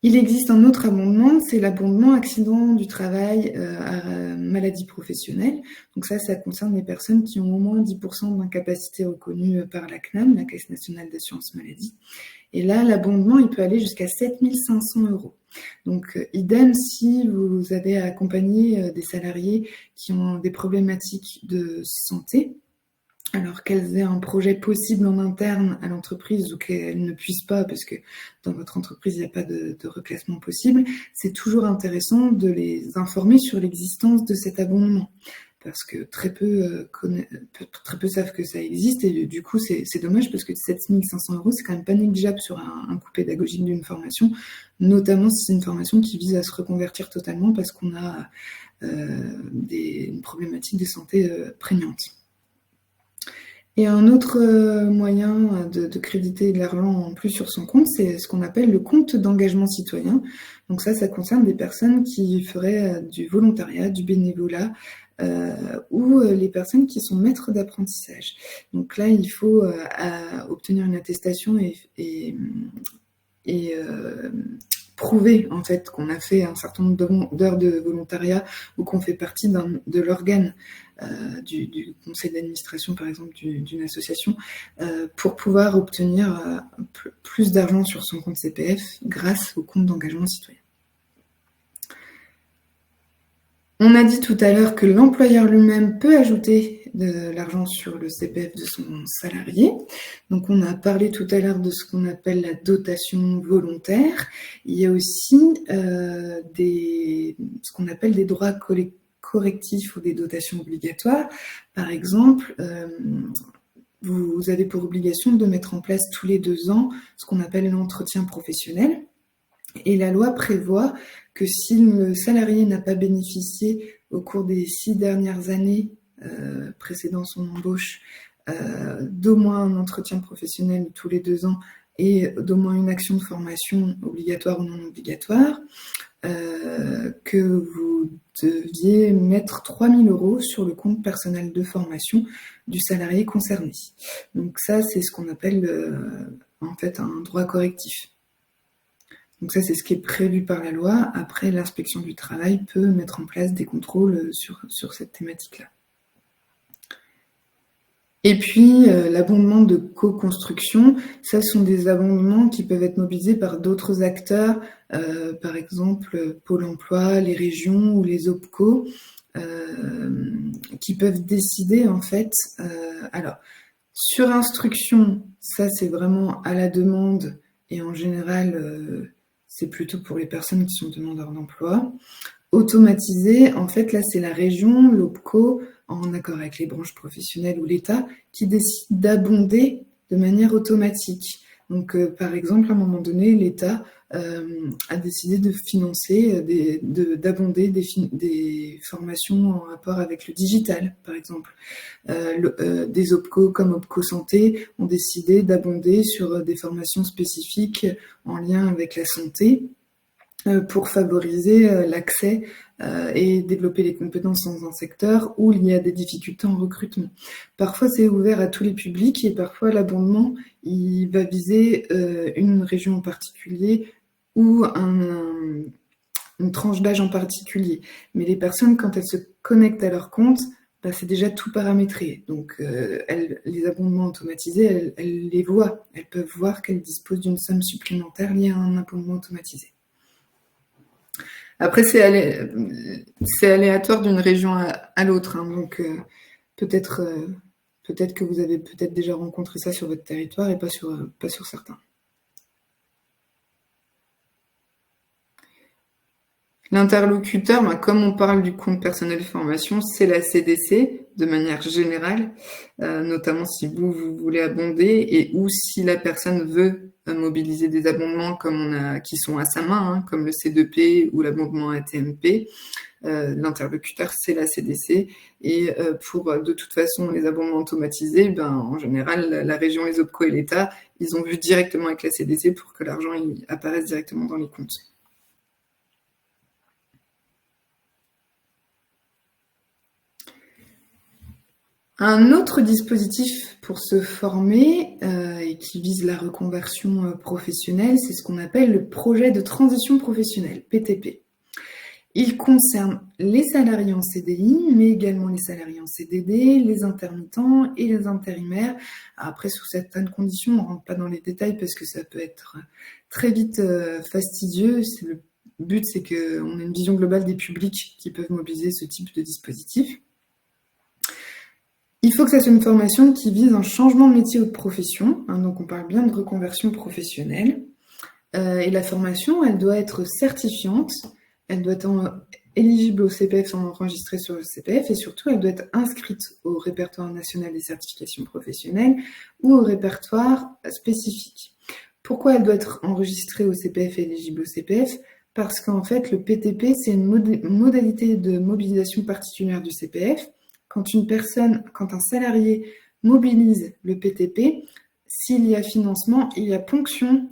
Il existe un autre abondement, c'est l'abondement accident du travail à maladie professionnelle. Donc ça concerne les personnes qui ont au moins 10% d'incapacité reconnue par la CNAM, la Caisse nationale d'assurance maladie. Et là, l'abondement, il peut aller jusqu'à 7 500 €. Donc, idem si vous avez accompagné des salariés qui ont des problématiques de santé, alors qu'elles aient un projet possible en interne à l'entreprise ou qu'elles ne puissent pas, parce que dans votre entreprise, il n'y a pas de reclassement possible, c'est toujours intéressant de les informer sur l'existence de cet abondement. Parce que très peu savent que ça existe, et du coup, c'est dommage, parce que 7 500 €, c'est quand même pas négligeable sur un coût pédagogique d'une formation, notamment si c'est une formation qui vise à se reconvertir totalement parce qu'on a une problématique de santé prégnante. Et un autre moyen de créditer de l'argent en plus sur son compte, c'est ce qu'on appelle le compte d'engagement citoyen. Donc ça concerne des personnes qui feraient du volontariat, du bénévolat, ou les personnes qui sont maîtres d'apprentissage. Donc là, il faut obtenir une attestation et prouver en fait qu'on a fait un certain nombre d'heures de volontariat ou qu'on fait partie de l'organe du conseil d'administration, par exemple, d'une association, pour pouvoir obtenir plus d'argent sur son compte CPF grâce au compte d'engagement citoyen. On a dit tout à l'heure que l'employeur lui-même peut ajouter de l'argent sur le CPF de son salarié. Donc, on a parlé tout à l'heure de ce qu'on appelle la dotation volontaire. Il y a aussi ce qu'on appelle des droits correctifs ou des dotations obligatoires. Par exemple, vous avez pour obligation de mettre en place tous les 2 ans ce qu'on appelle l'entretien professionnel. Et la loi prévoit que si le salarié n'a pas bénéficié au cours des 6 dernières années précédant son embauche d'au moins un entretien professionnel tous les 2 ans et d'au moins une action de formation obligatoire ou non obligatoire, que vous deviez mettre 3 000 € sur le compte personnel de formation du salarié concerné. Donc ça, c'est ce qu'on appelle en fait un droit correctif. Donc ça, c'est ce qui est prévu par la loi. Après, l'inspection du travail peut mettre en place des contrôles sur cette thématique-là. Et puis, l'abondement de co-construction, ça sont des abondements qui peuvent être mobilisés par d'autres acteurs, par exemple Pôle emploi, les régions ou les OPCO, qui peuvent décider en fait. Alors, sur instruction, ça c'est vraiment à la demande et en général, c'est plutôt pour les personnes qui sont demandeurs d'emploi. Automatisé, en fait, là, c'est la région, l'OPCO, en accord avec les branches professionnelles ou l'État, qui décide d'abonder de manière automatique. Donc, par exemple, à un moment donné, l'État a décidé de financer, d'abonder des formations en rapport avec le digital, par exemple. Des OPCO comme OPCO Santé ont décidé d'abonder sur des formations spécifiques en lien avec la santé pour favoriser l'accès et développer les compétences dans un secteur où il y a des difficultés en recrutement. Parfois, c'est ouvert à tous les publics et parfois, l'abondement, il va viser une région en particulier ou une tranche d'âge en particulier. Mais les personnes, quand elles se connectent à leur compte, bah, c'est déjà tout paramétré. Donc, les abondements automatisés, elles les voient. Elles peuvent voir qu'elles disposent d'une somme supplémentaire liée à un abondement automatisé. Après, c'est aléatoire d'une région à l'autre. Hein, donc, peut-être que vous avez peut-être déjà rencontré ça sur votre territoire et pas sur certains. L'interlocuteur, bah, comme on parle du compte personnel de formation, c'est la CDC de manière générale, notamment si vous voulez abonder et ou si la personne veut mobiliser des abondements qui sont à sa main, hein, comme le C2P ou l'abondement ATMP. L'interlocuteur, c'est la CDC. Et pour de toute façon les abondements automatisés, ben, en général, la région, les OPCO et l'État, ils ont vu directement avec la CDC pour que l'argent apparaisse directement dans les comptes. Un autre dispositif pour se former et qui vise la reconversion professionnelle, c'est ce qu'on appelle le projet de transition professionnelle, PTP. Il concerne les salariés en CDI, mais également les salariés en CDD, les intermittents et les intérimaires. Après, sous certaines conditions, on ne rentre pas dans les détails parce que ça peut être très vite fastidieux. Le but, c'est qu'on ait une vision globale des publics qui peuvent mobiliser ce type de dispositif. Il faut que ça soit une formation qui vise un changement de métier ou de profession, hein, donc on parle bien de reconversion professionnelle. Et la formation, elle doit être certifiante, elle doit être éligible au CPF sans enregistrer sur le CPF et surtout, elle doit être inscrite au répertoire national des certifications professionnelles ou au répertoire spécifique. Pourquoi elle doit être enregistrée au CPF et éligible au CPF ? Parce qu'en fait, le PTP, c'est une modalité de mobilisation particulière du CPF. Quand un salarié mobilise le PTP, s'il y a financement, il y a ponction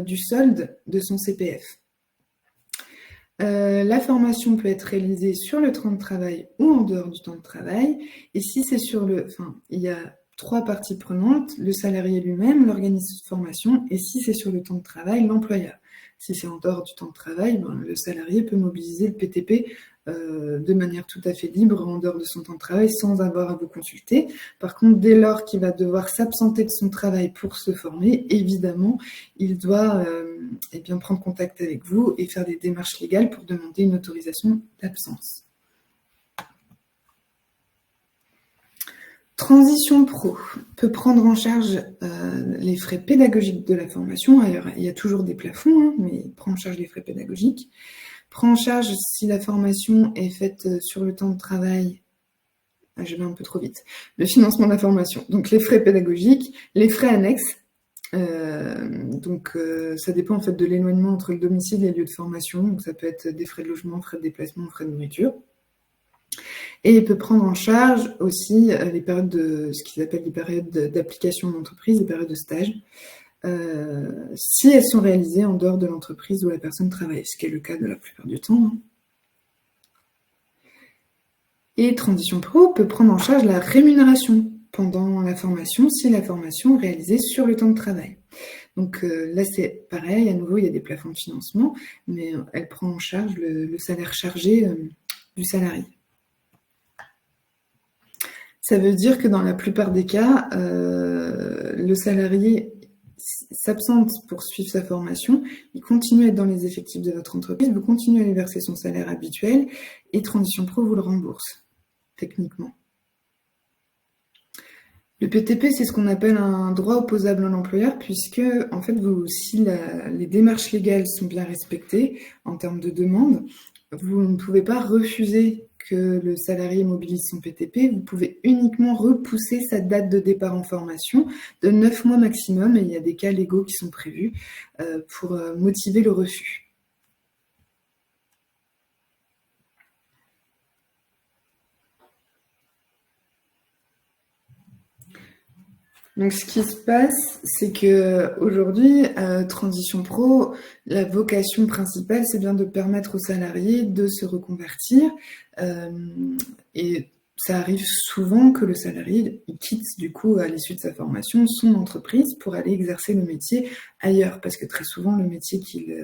du solde de son CPF. La formation peut être réalisée sur le temps de travail ou en dehors du temps de travail. Et si c'est il y a 3 parties prenantes, le salarié lui-même, l'organisme de formation, et si c'est sur le temps de travail, l'employeur. Si c'est en dehors du temps de travail, le salarié peut mobiliser le PTP de manière tout à fait libre en dehors de son temps de travail sans avoir à vous consulter. Par contre, dès lors qu'il va devoir s'absenter de son travail pour se former, évidemment, il doit prendre contact avec vous et faire des démarches légales pour demander une autorisation d'absence. Transition pro peut prendre en charge les frais pédagogiques de la formation. Ailleurs, il y a toujours des plafonds, hein, mais prend en charge les frais pédagogiques. Prend en charge si la formation est faite sur le temps de travail. Je vais un peu trop vite. Le financement de la formation. Donc les frais pédagogiques, les frais annexes. Ça dépend en fait de l'éloignement entre le domicile et le lieu de formation. Donc ça peut être des frais de logement, frais de déplacement, frais de nourriture. Et il peut prendre en charge aussi les périodes ce qu'ils appellent les périodes d'application d'entreprise, les périodes de stage, si elles sont réalisées en dehors de l'entreprise où la personne travaille, ce qui est le cas de la plupart du temps. Hein. Et Transition Pro peut prendre en charge la rémunération pendant la formation, si la formation est réalisée sur le temps de travail. Donc là, c'est pareil, à nouveau, il y a des plafonds de financement, mais elle prend en charge le salaire chargé du salarié. Ça veut dire que dans la plupart des cas, le salarié s'absente pour suivre sa formation, il continue à être dans les effectifs de votre entreprise, vous continuez à lui verser son salaire habituel et Transition Pro vous le rembourse, techniquement. Le PTP, c'est ce qu'on appelle un droit opposable à l'employeur, puisque, en fait, si les démarches légales sont bien respectées en termes de demande, vous ne pouvez pas refuser que le salarié mobilise son PTP, vous pouvez uniquement repousser sa date de départ en formation de 9 mois maximum, et il y a des cas légaux qui sont prévus pour motiver le refus. Donc, ce qui se passe, c'est que aujourd'hui, Transition Pro, la vocation principale, c'est bien de permettre aux salariés de se reconvertir. Et ça arrive souvent que le salarié quitte, du coup, à l'issue de sa formation, son entreprise pour aller exercer le métier ailleurs, parce que très souvent, le métier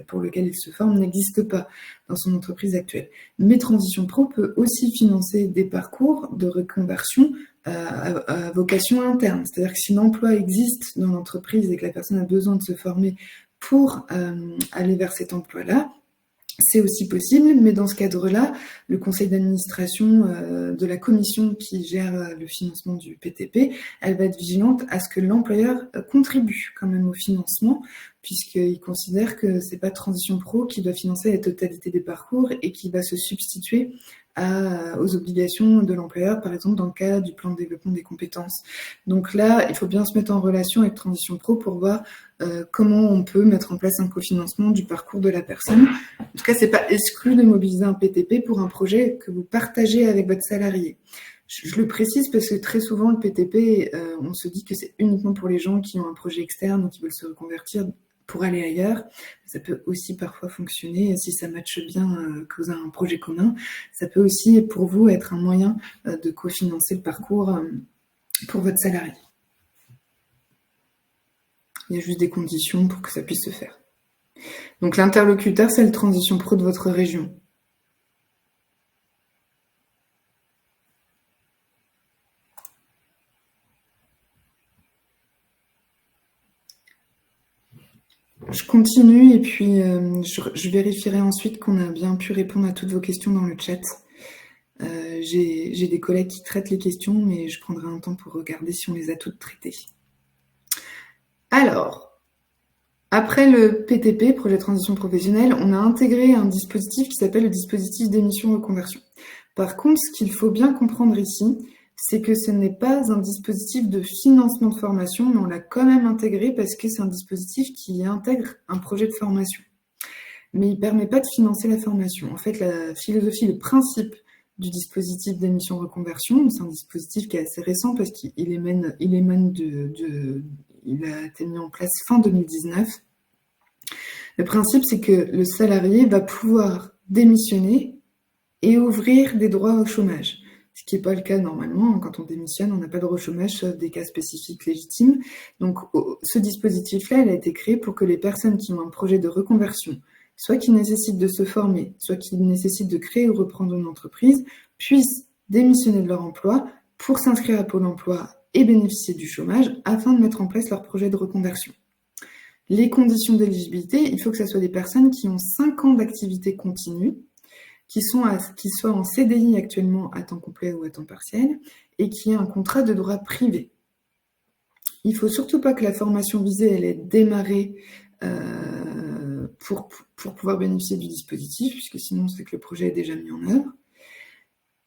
pour lequel il se forme n'existe pas dans son entreprise actuelle. Mais Transition Pro peut aussi financer des parcours de reconversion à vocation interne. C'est-à-dire que si l'emploi existe dans l'entreprise et que la personne a besoin de se former pour aller vers cet emploi-là, c'est aussi possible, mais dans ce cadre-là, le conseil d'administration de la commission qui gère le financement du PTP, elle va être vigilante à ce que l'employeur contribue quand même au financement, puisqu'il considère que c'est pas Transition Pro qui doit financer la totalité des parcours et qui va se substituer aux obligations de l'employeur, par exemple dans le cas du plan de développement des compétences. Donc là, il faut bien se mettre en relation avec Transition Pro pour voir comment on peut mettre en place un cofinancement du parcours de la personne. En tout cas, c'est pas exclu de mobiliser un PTP pour un projet que vous partagez avec votre salarié. Je le précise parce que très souvent, le PTP, on se dit que c'est uniquement pour les gens qui ont un projet externe ou qui veulent se reconvertir pour aller ailleurs. Ça peut aussi parfois fonctionner si ça matche bien, que vous avez un projet commun. Ça peut aussi, pour vous, être un moyen de cofinancer le parcours pour votre salarié. Il y a juste des conditions pour que ça puisse se faire. Donc l'interlocuteur, c'est le Transition Pro de votre région. Je continue et puis je vérifierai ensuite qu'on a bien pu répondre à toutes vos questions dans le chat. J'ai des collègues qui traitent les questions, mais je prendrai un temps pour regarder si on les a toutes traitées. Alors, après le PTP, projet de transition professionnelle, on a intégré un dispositif qui s'appelle le dispositif d'émission reconversion. Par contre, ce qu'il faut bien comprendre ici, c'est que ce n'est pas un dispositif de financement de formation, mais on l'a quand même intégré parce que c'est un dispositif qui intègre un projet de formation. Mais il ne permet pas de financer la formation. En fait, la philosophie, le principe du dispositif d'émission reconversion, c'est un dispositif qui est assez récent parce qu'il il a été mis en place fin 2019. Le principe, c'est que le salarié va pouvoir démissionner et ouvrir des droits au chômage. Ce qui n'est pas le cas normalement. Quand on démissionne, on n'a pas de droit au chômage sauf des cas spécifiques légitimes. Donc, ce dispositif-là, il a été créé pour que les personnes qui ont un projet de reconversion, soit qui nécessitent de se former, soit qui nécessitent de créer ou reprendre une entreprise, puissent démissionner de leur emploi pour s'inscrire à Pôle emploi et bénéficier du chômage afin de mettre en place leur projet de reconversion. Les conditions d'éligibilité, il faut que ce soit des personnes qui ont 5 ans d'activité continue, qui soient en CDI actuellement à temps complet ou à temps partiel, et qui est un contrat de droit privé. Il ne faut surtout pas que la formation visée elle ait démarré pour pouvoir bénéficier du dispositif, puisque sinon c'est que le projet est déjà mis en œuvre.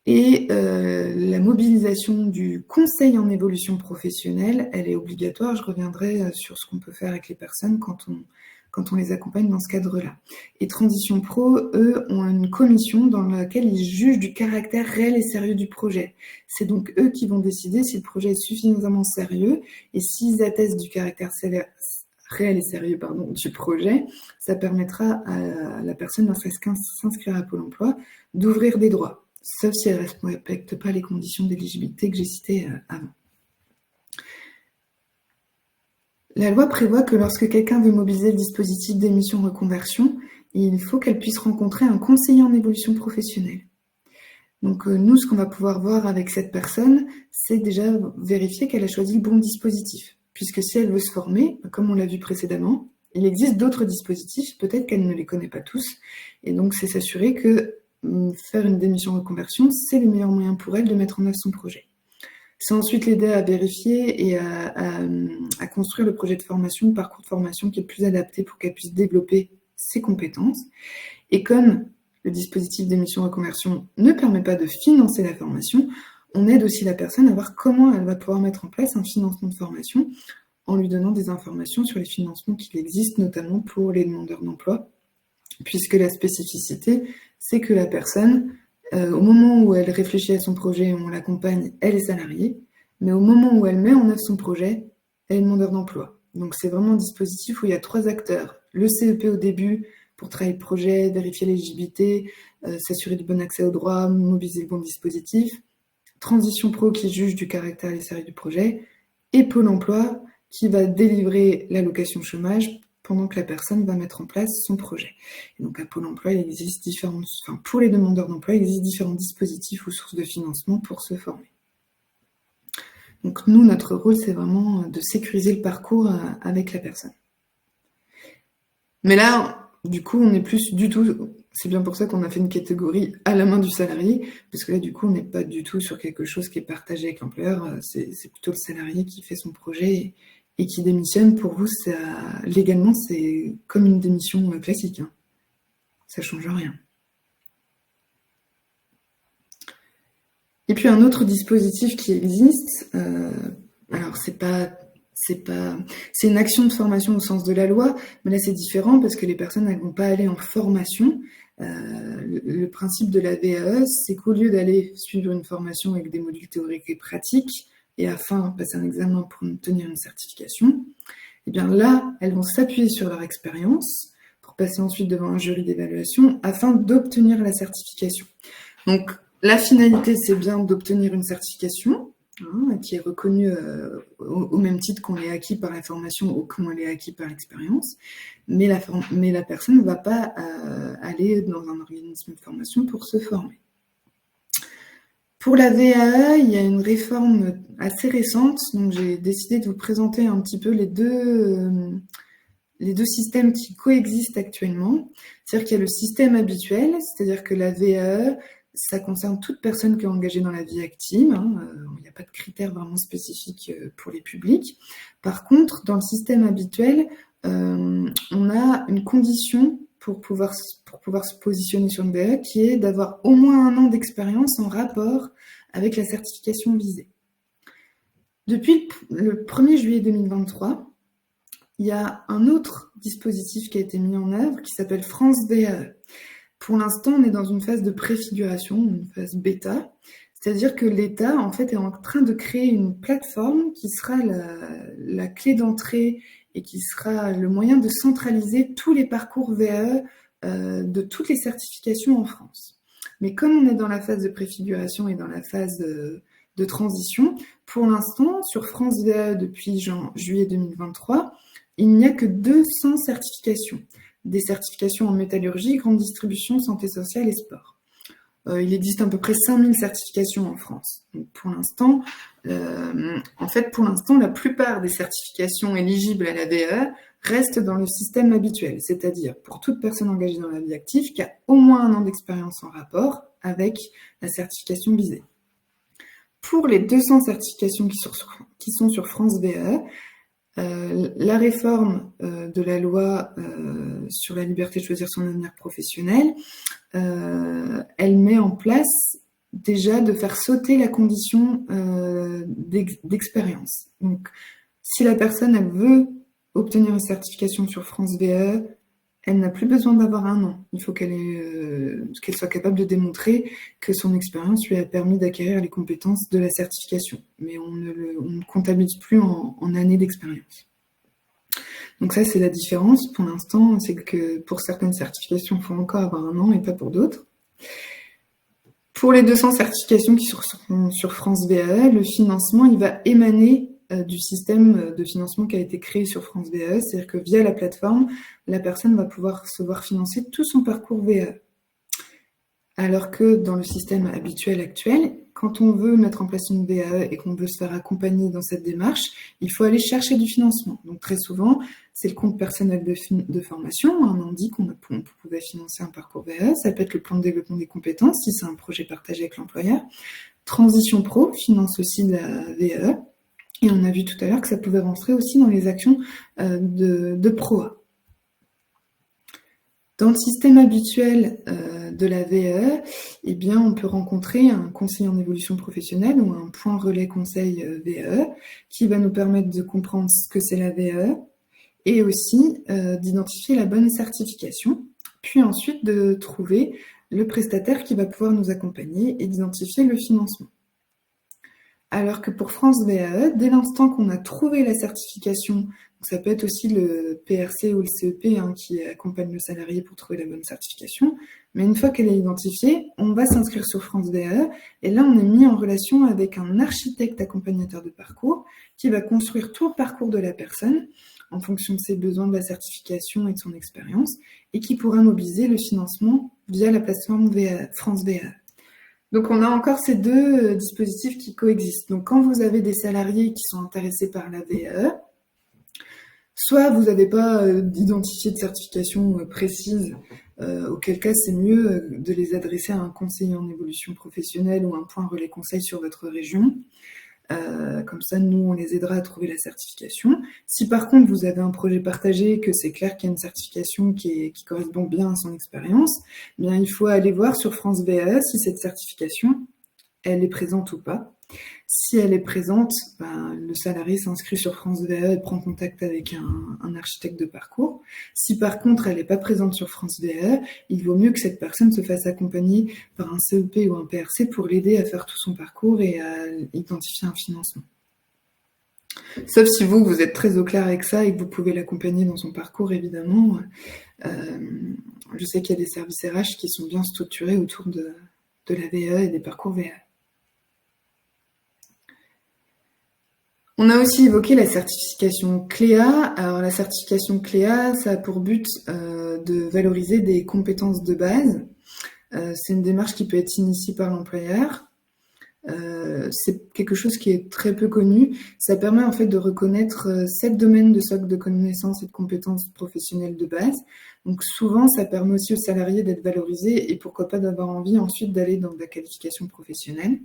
Et la mobilisation du conseil en évolution professionnelle, elle est obligatoire. Je reviendrai sur ce qu'on peut faire avec les personnes quand on les accompagne dans ce cadre-là. Et Transition Pro, eux, ont une commission dans laquelle ils jugent du caractère réel et sérieux du projet. C'est donc eux qui vont décider si le projet est suffisamment sérieux, et s'ils attestent du caractère réel et sérieux du projet, ça permettra à la personne, lorsqu'elle s'inscrire à Pôle emploi, d'ouvrir des droits, sauf si elle ne respecte pas les conditions d'éligibilité que j'ai citées avant. La loi prévoit que lorsque quelqu'un veut mobiliser le dispositif d'émission reconversion, il faut qu'elle puisse rencontrer un conseiller en évolution professionnelle. Donc nous, ce qu'on va pouvoir voir avec cette personne, c'est déjà vérifier qu'elle a choisi le bon dispositif. Puisque si elle veut se former, comme on l'a vu précédemment, il existe d'autres dispositifs, peut-être qu'elle ne les connaît pas tous, et donc c'est s'assurer que faire une démission reconversion, c'est le meilleur moyen pour elle de mettre en œuvre son projet. C'est ensuite l'aider à vérifier et à construire le projet de formation, le parcours de formation qui est le plus adapté pour qu'elle puisse développer ses compétences. Et comme le dispositif d'émission reconversion ne permet pas de financer la formation, on aide aussi la personne à voir comment elle va pouvoir mettre en place un financement de formation en lui donnant des informations sur les financements qui existent, notamment pour les demandeurs d'emploi, puisque la spécificité, c'est que la personne, au moment où elle réfléchit à son projet, on l'accompagne, elle est salariée, mais au moment où elle met en œuvre son projet, elle est demandeur d'emploi. Donc c'est vraiment un dispositif où il y a 3 acteurs. Le CEP au début, pour travailler le projet, vérifier l'éligibilité, s'assurer du bon accès aux droits, mobiliser le bon dispositif. Transition Pro qui juge du caractère et des sérieux du projet. Et Pôle emploi qui va délivrer l'allocation chômage pendant que la personne va mettre en place son projet. Et donc à Pôle emploi, il existe pour les demandeurs d'emploi, il existe différents dispositifs ou sources de financement pour se former. Donc nous, notre rôle, c'est vraiment de sécuriser le parcours avec la personne. Mais là, du coup, on n'est plus du tout... C'est bien pour ça qu'on a fait une catégorie à la main du salarié, parce que là, du coup, on n'est pas du tout sur quelque chose qui est partagé avec l'employeur. C'est plutôt le salarié qui fait son projet et qui démissionne. Pour vous, légalement, c'est comme une démission classique. Hein. Ça ne change rien. Et puis un autre dispositif qui existe, alors c'est une action de formation au sens de la loi, mais là c'est différent parce que les personnes ne vont pas aller en formation. Le principe de la VAE, c'est qu'au lieu d'aller suivre une formation avec des modules théoriques et pratiques, et afin de passer un examen pour obtenir une certification, et bien là, elles vont s'appuyer sur leur expérience pour passer ensuite devant un jury d'évaluation afin d'obtenir la certification. Donc, la finalité, c'est bien d'obtenir une certification qui est reconnue au même titre qu'on l'ait acquis par la formation ou qu'on l'ait acquis par l'expérience, mais la personne ne va pas aller dans un organisme de formation pour se former. Pour la VAE, il y a une réforme assez récente, donc j'ai décidé de vous présenter un petit peu les deux systèmes qui coexistent actuellement. C'est-à-dire qu'il y a le système habituel, c'est-à-dire que la VAE, ça concerne toute personne qui est engagée dans la vie active. Il n'y a pas de critères vraiment spécifiques pour les publics. Par contre, dans le système habituel, on a une condition pour pouvoir se positionner sur une VAE qui est d'avoir au moins 1 an d'expérience en rapport avec la certification visée. Depuis le 1er juillet 2023, il y a un autre dispositif qui a été mis en œuvre qui s'appelle France VAE. Pour l'instant, on est dans une phase de préfiguration, une phase bêta, c'est-à-dire que l'État, en fait, est en train de créer une plateforme qui sera la clé d'entrée et qui sera le moyen de centraliser tous les parcours VAE de toutes les certifications en France. Mais comme on est dans la phase de préfiguration et dans la phase de transition, pour l'instant, sur France VAE depuis juillet 2023, il n'y a que 200 certifications. Des certifications en métallurgie, grande distribution, santé sociale et sport. Il existe à peu près 5000 certifications en France. Donc pour l'instant, la plupart des certifications éligibles à la VAE restent dans le système habituel, c'est-à-dire pour toute personne engagée dans la vie active qui a au moins 1 an d'expérience en rapport avec la certification visée. Pour les 200 certifications qui sont sur France VAE, la réforme de la loi sur la liberté de choisir son avenir professionnel, elle met en place déjà de faire sauter la condition d'expérience. Donc, si la personne elle veut obtenir une certification sur France VAE, elle n'a plus besoin d'avoir 1 an. Il faut qu'elle soit capable de démontrer que son expérience lui a permis d'acquérir les compétences de la certification. Mais on ne comptabilise plus en années d'expérience. Donc ça, c'est la différence. Pour l'instant, c'est que pour certaines certifications, il faut encore avoir 1 an et pas pour d'autres. Pour les 200 certifications qui sont sur France VAE, le financement, il va émaner du système de financement qui a été créé sur France VAE, c'est-à-dire que via la plateforme, la personne va pouvoir se voir financer tout son parcours VAE. Alors que dans le système habituel actuel, quand on veut mettre en place une VAE et qu'on veut se faire accompagner dans cette démarche, il faut aller chercher du financement. Donc très souvent, c'est le compte personnel de formation, un handicap qu'on pouvait financer un parcours VAE, ça peut être le plan de développement des compétences si c'est un projet partagé avec l'employeur. Transition Pro finance aussi la VAE. Et on a vu tout à l'heure que ça pouvait rentrer aussi dans les actions de PROA. Dans le système habituel de la VAE, eh bien, on peut rencontrer un conseiller en évolution professionnelle ou un point relais conseil VAE qui va nous permettre de comprendre ce que c'est la VAE et aussi d'identifier la bonne certification, puis ensuite de trouver le prestataire qui va pouvoir nous accompagner et d'identifier le financement. Alors que pour France VAE, dès l'instant qu'on a trouvé la certification, ça peut être aussi le PRC ou le CEP qui accompagne le salarié pour trouver la bonne certification, mais une fois qu'elle est identifiée, on va s'inscrire sur France VAE et là on est mis en relation avec un architecte accompagnateur de parcours qui va construire tout le parcours de la personne en fonction de ses besoins de la certification et de son expérience et qui pourra mobiliser le financement via la plateforme France VAE. Donc, on a encore ces deux dispositifs qui coexistent. Donc, quand vous avez des salariés qui sont intéressés par la VAE, soit vous n'avez pas d'identifié de certification précise, auquel cas c'est mieux de les adresser à un conseiller en évolution professionnelle ou un point relais conseil sur votre région. Comme ça, nous, on les aidera à trouver la certification. Si par contre, vous avez un projet partagé, que c'est clair qu'il y a une certification qui correspond bien à son expérience, eh bien, il faut aller voir sur France VAE si cette certification, elle est présente ou pas. Si elle est présente, le salarié s'inscrit sur France VAE et prend contact avec un architecte de parcours. Si par contre, elle n'est pas présente sur France VAE, il vaut mieux que cette personne se fasse accompagner par un CEP ou un PRC pour l'aider à faire tout son parcours et à identifier un financement. Sauf si vous êtes très au clair avec ça et que vous pouvez l'accompagner dans son parcours, évidemment. Je sais qu'il y a des services RH qui sont bien structurés autour de la VAE et des parcours VAE. On a aussi évoqué la certification CLEA. Alors la certification CLEA, ça a pour but de valoriser des compétences de base. C'est une démarche qui peut être initiée par l'employeur. C'est quelque chose qui est très peu connu. Ça permet en fait de reconnaître 7 domaines de socle de connaissances et de compétences professionnelles de base. Donc souvent, ça permet aussi aux salariés d'être valorisés et pourquoi pas d'avoir envie ensuite d'aller dans la qualification professionnelle.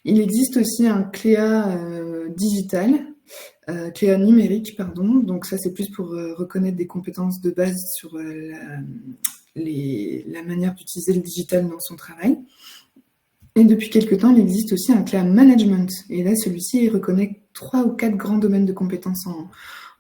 Il existe aussi un CLEA digital, CLEA numérique, pardon. Donc ça, c'est plus pour reconnaître des compétences de base sur la manière d'utiliser le digital dans son travail. Et depuis quelques temps, il existe aussi un CLEA management. Et là, celui-ci, il reconnaît 3 ou 4 grands domaines de compétences en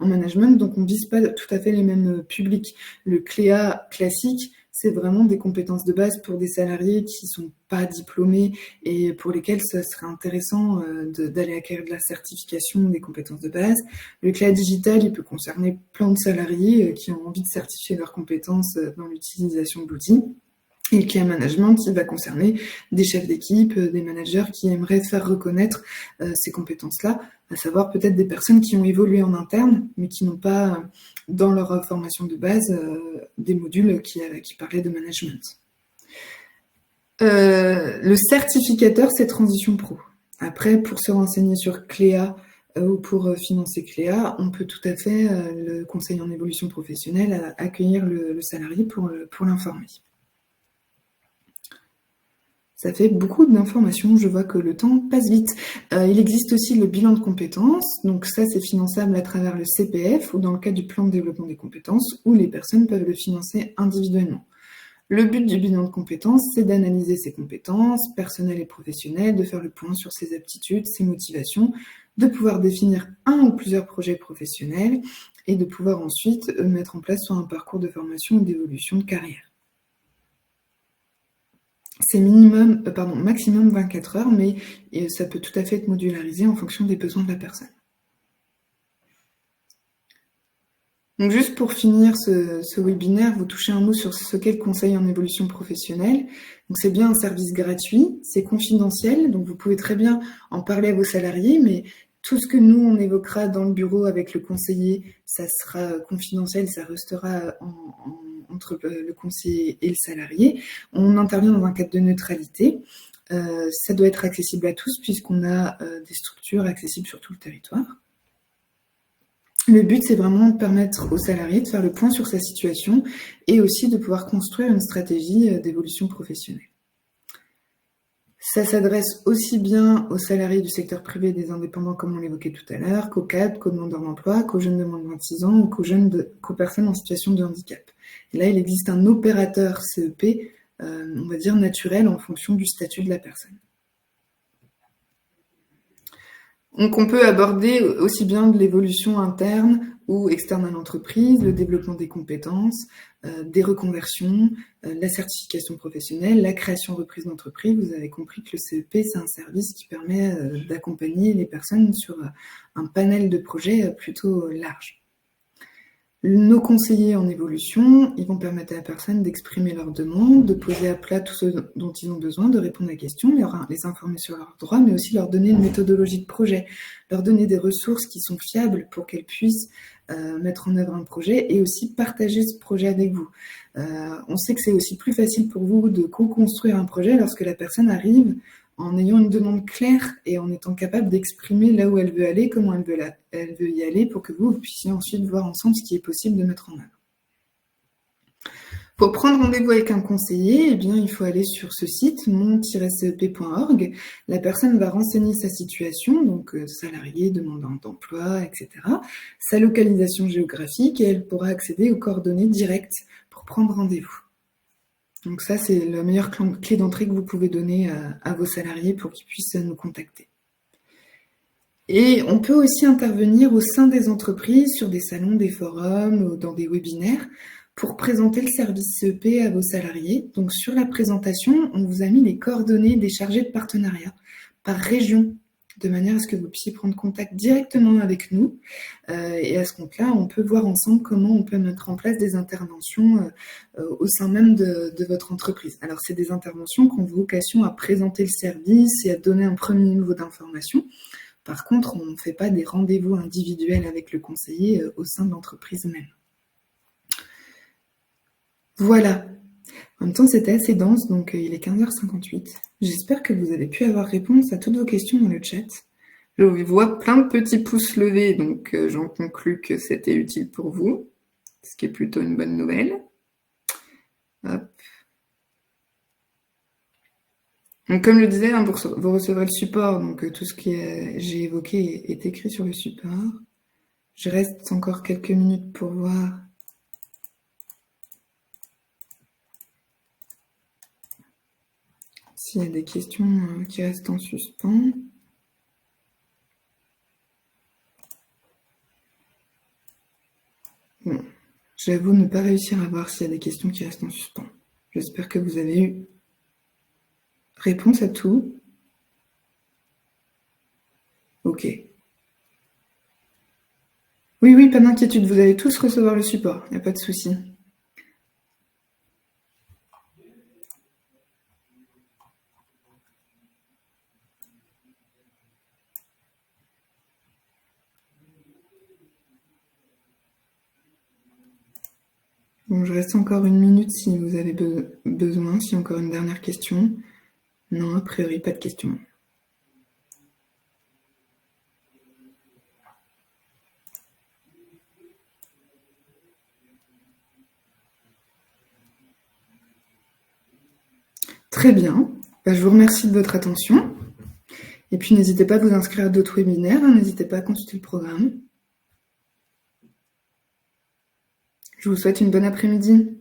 management. Donc, on ne vise pas tout à fait les mêmes publics. Le CLEA classique, c'est vraiment des compétences de base pour des salariés qui ne sont pas diplômés et pour lesquels ce serait intéressant d'aller acquérir de la certification des compétences de base. Le CLEA digital, il peut concerner plein de salariés qui ont envie de certifier leurs compétences dans l'utilisation de l'outil. Et le CLEA management, il va concerner des chefs d'équipe, des managers qui aimeraient faire reconnaître ces compétences-là, à savoir peut-être des personnes qui ont évolué en interne, mais qui n'ont pas dans leur formation de base des modules qui parlaient de management. Le certificateur, c'est Transition Pro. Après, pour se renseigner sur CLEA ou pour financer CLEA, on peut tout à fait, le conseiller en évolution professionnelle, accueillir le salarié pour l'informer. Ça fait beaucoup d'informations, je vois que le temps passe vite. Il existe aussi le bilan de compétences, donc ça c'est finançable à travers le CPF ou dans le cadre du plan de développement des compétences où les personnes peuvent le financer individuellement. Le but du bilan de compétences, c'est d'analyser ses compétences personnelles et professionnelles, de faire le point sur ses aptitudes, ses motivations, de pouvoir définir un ou plusieurs projets professionnels et de pouvoir ensuite mettre en place soit un parcours de formation ou d'évolution de carrière. C'est maximum 24 heures, mais ça peut tout à fait être modularisé en fonction des besoins de la personne. Donc juste pour finir ce webinaire, vous touchez un mot sur ce qu'est le conseil en évolution professionnelle. Donc c'est bien un service gratuit, c'est confidentiel, donc vous pouvez très bien en parler à vos salariés, mais tout ce que nous, on évoquera dans le bureau avec le conseiller, ça sera confidentiel, ça restera entre le conseiller et le salarié. On intervient dans un cadre de neutralité. Ça doit être accessible à tous puisqu'on a des structures accessibles sur tout le territoire. Le but, c'est vraiment de permettre aux salariés de faire le point sur sa situation et aussi de pouvoir construire une stratégie d'évolution professionnelle. Ça s'adresse aussi bien aux salariés du secteur privé et des indépendants, comme on l'évoquait tout à l'heure, qu'aux cadres, qu'aux demandeurs d'emploi, qu'aux jeunes de moins de 26 ans ou qu'aux personnes en situation de handicap. Et là, il existe un opérateur CEP, on va dire naturel, en fonction du statut de la personne. Donc on peut aborder aussi bien de l'évolution interne ou externe à l'entreprise, le développement des compétences, des reconversions, la certification professionnelle, la création-reprise d'entreprise. Vous avez compris que le CEP, c'est un service qui permet d'accompagner les personnes sur un panel de projets plutôt large. Nos conseillers en évolution, ils vont permettre à la personne d'exprimer leurs demandes, de poser à plat tout ce dont ils ont besoin, de répondre à la question, les informer sur leurs droits, mais aussi leur donner une méthodologie de projet, leur donner des ressources qui sont fiables pour qu'elles puissent mettre en œuvre un projet et aussi partager ce projet avec vous. On sait que c'est aussi plus facile pour vous de co-construire un projet lorsque la personne arrive en ayant une demande claire et en étant capable d'exprimer là où elle veut aller, comment elle veut y aller, pour que vous puissiez ensuite voir ensemble ce qui est possible de mettre en œuvre. Pour prendre rendez-vous avec un conseiller, eh bien, il faut aller sur ce site, mon-cep.org. La personne va renseigner sa situation, donc salarié, demandant d'emploi, etc., sa localisation géographique, et elle pourra accéder aux coordonnées directes pour prendre rendez-vous. Donc ça, c'est la meilleure clé d'entrée que vous pouvez donner à vos salariés pour qu'ils puissent nous contacter. Et on peut aussi intervenir au sein des entreprises, sur des salons, des forums, ou dans des webinaires, pour présenter le service CEP à vos salariés. Donc sur la présentation, on vous a mis les coordonnées des chargés de partenariat par région, de manière à ce que vous puissiez prendre contact directement avec nous. Et à ce compte-là, on peut voir ensemble comment on peut mettre en place des interventions au sein même de votre entreprise. Alors, c'est des interventions qui ont vocation à présenter le service et à donner un premier niveau d'information. Par contre, on ne fait pas des rendez-vous individuels avec le conseiller au sein de l'entreprise même. Voilà. En même temps, c'était assez dense, donc il est 15h58. J'espère que vous avez pu avoir réponse à toutes vos questions dans le chat. Je vois plein de petits pouces levés, donc j'en conclus que c'était utile pour vous, ce qui est plutôt une bonne nouvelle. Hop. Donc, comme je le disais, hein, vous recevrez le support, donc tout ce que j'ai évoqué est écrit sur le support. Je reste encore quelques minutes pour voir s'il y a des questions qui restent en suspens. Bon, j'avoue ne pas réussir à voir s'il y a des questions qui restent en suspens. J'espère que vous avez eu réponse à tout. Ok. Oui, pas d'inquiétude, vous allez tous recevoir le support, il n'y a pas de souci. Bon, je reste encore une minute si vous avez besoin, si encore une dernière question. Non, a priori, pas de questions. Très bien. Je vous remercie de votre attention. Et puis n'hésitez pas à vous inscrire à d'autres webinaires, n'hésitez pas à consulter le programme. Je vous souhaite une bonne après-midi.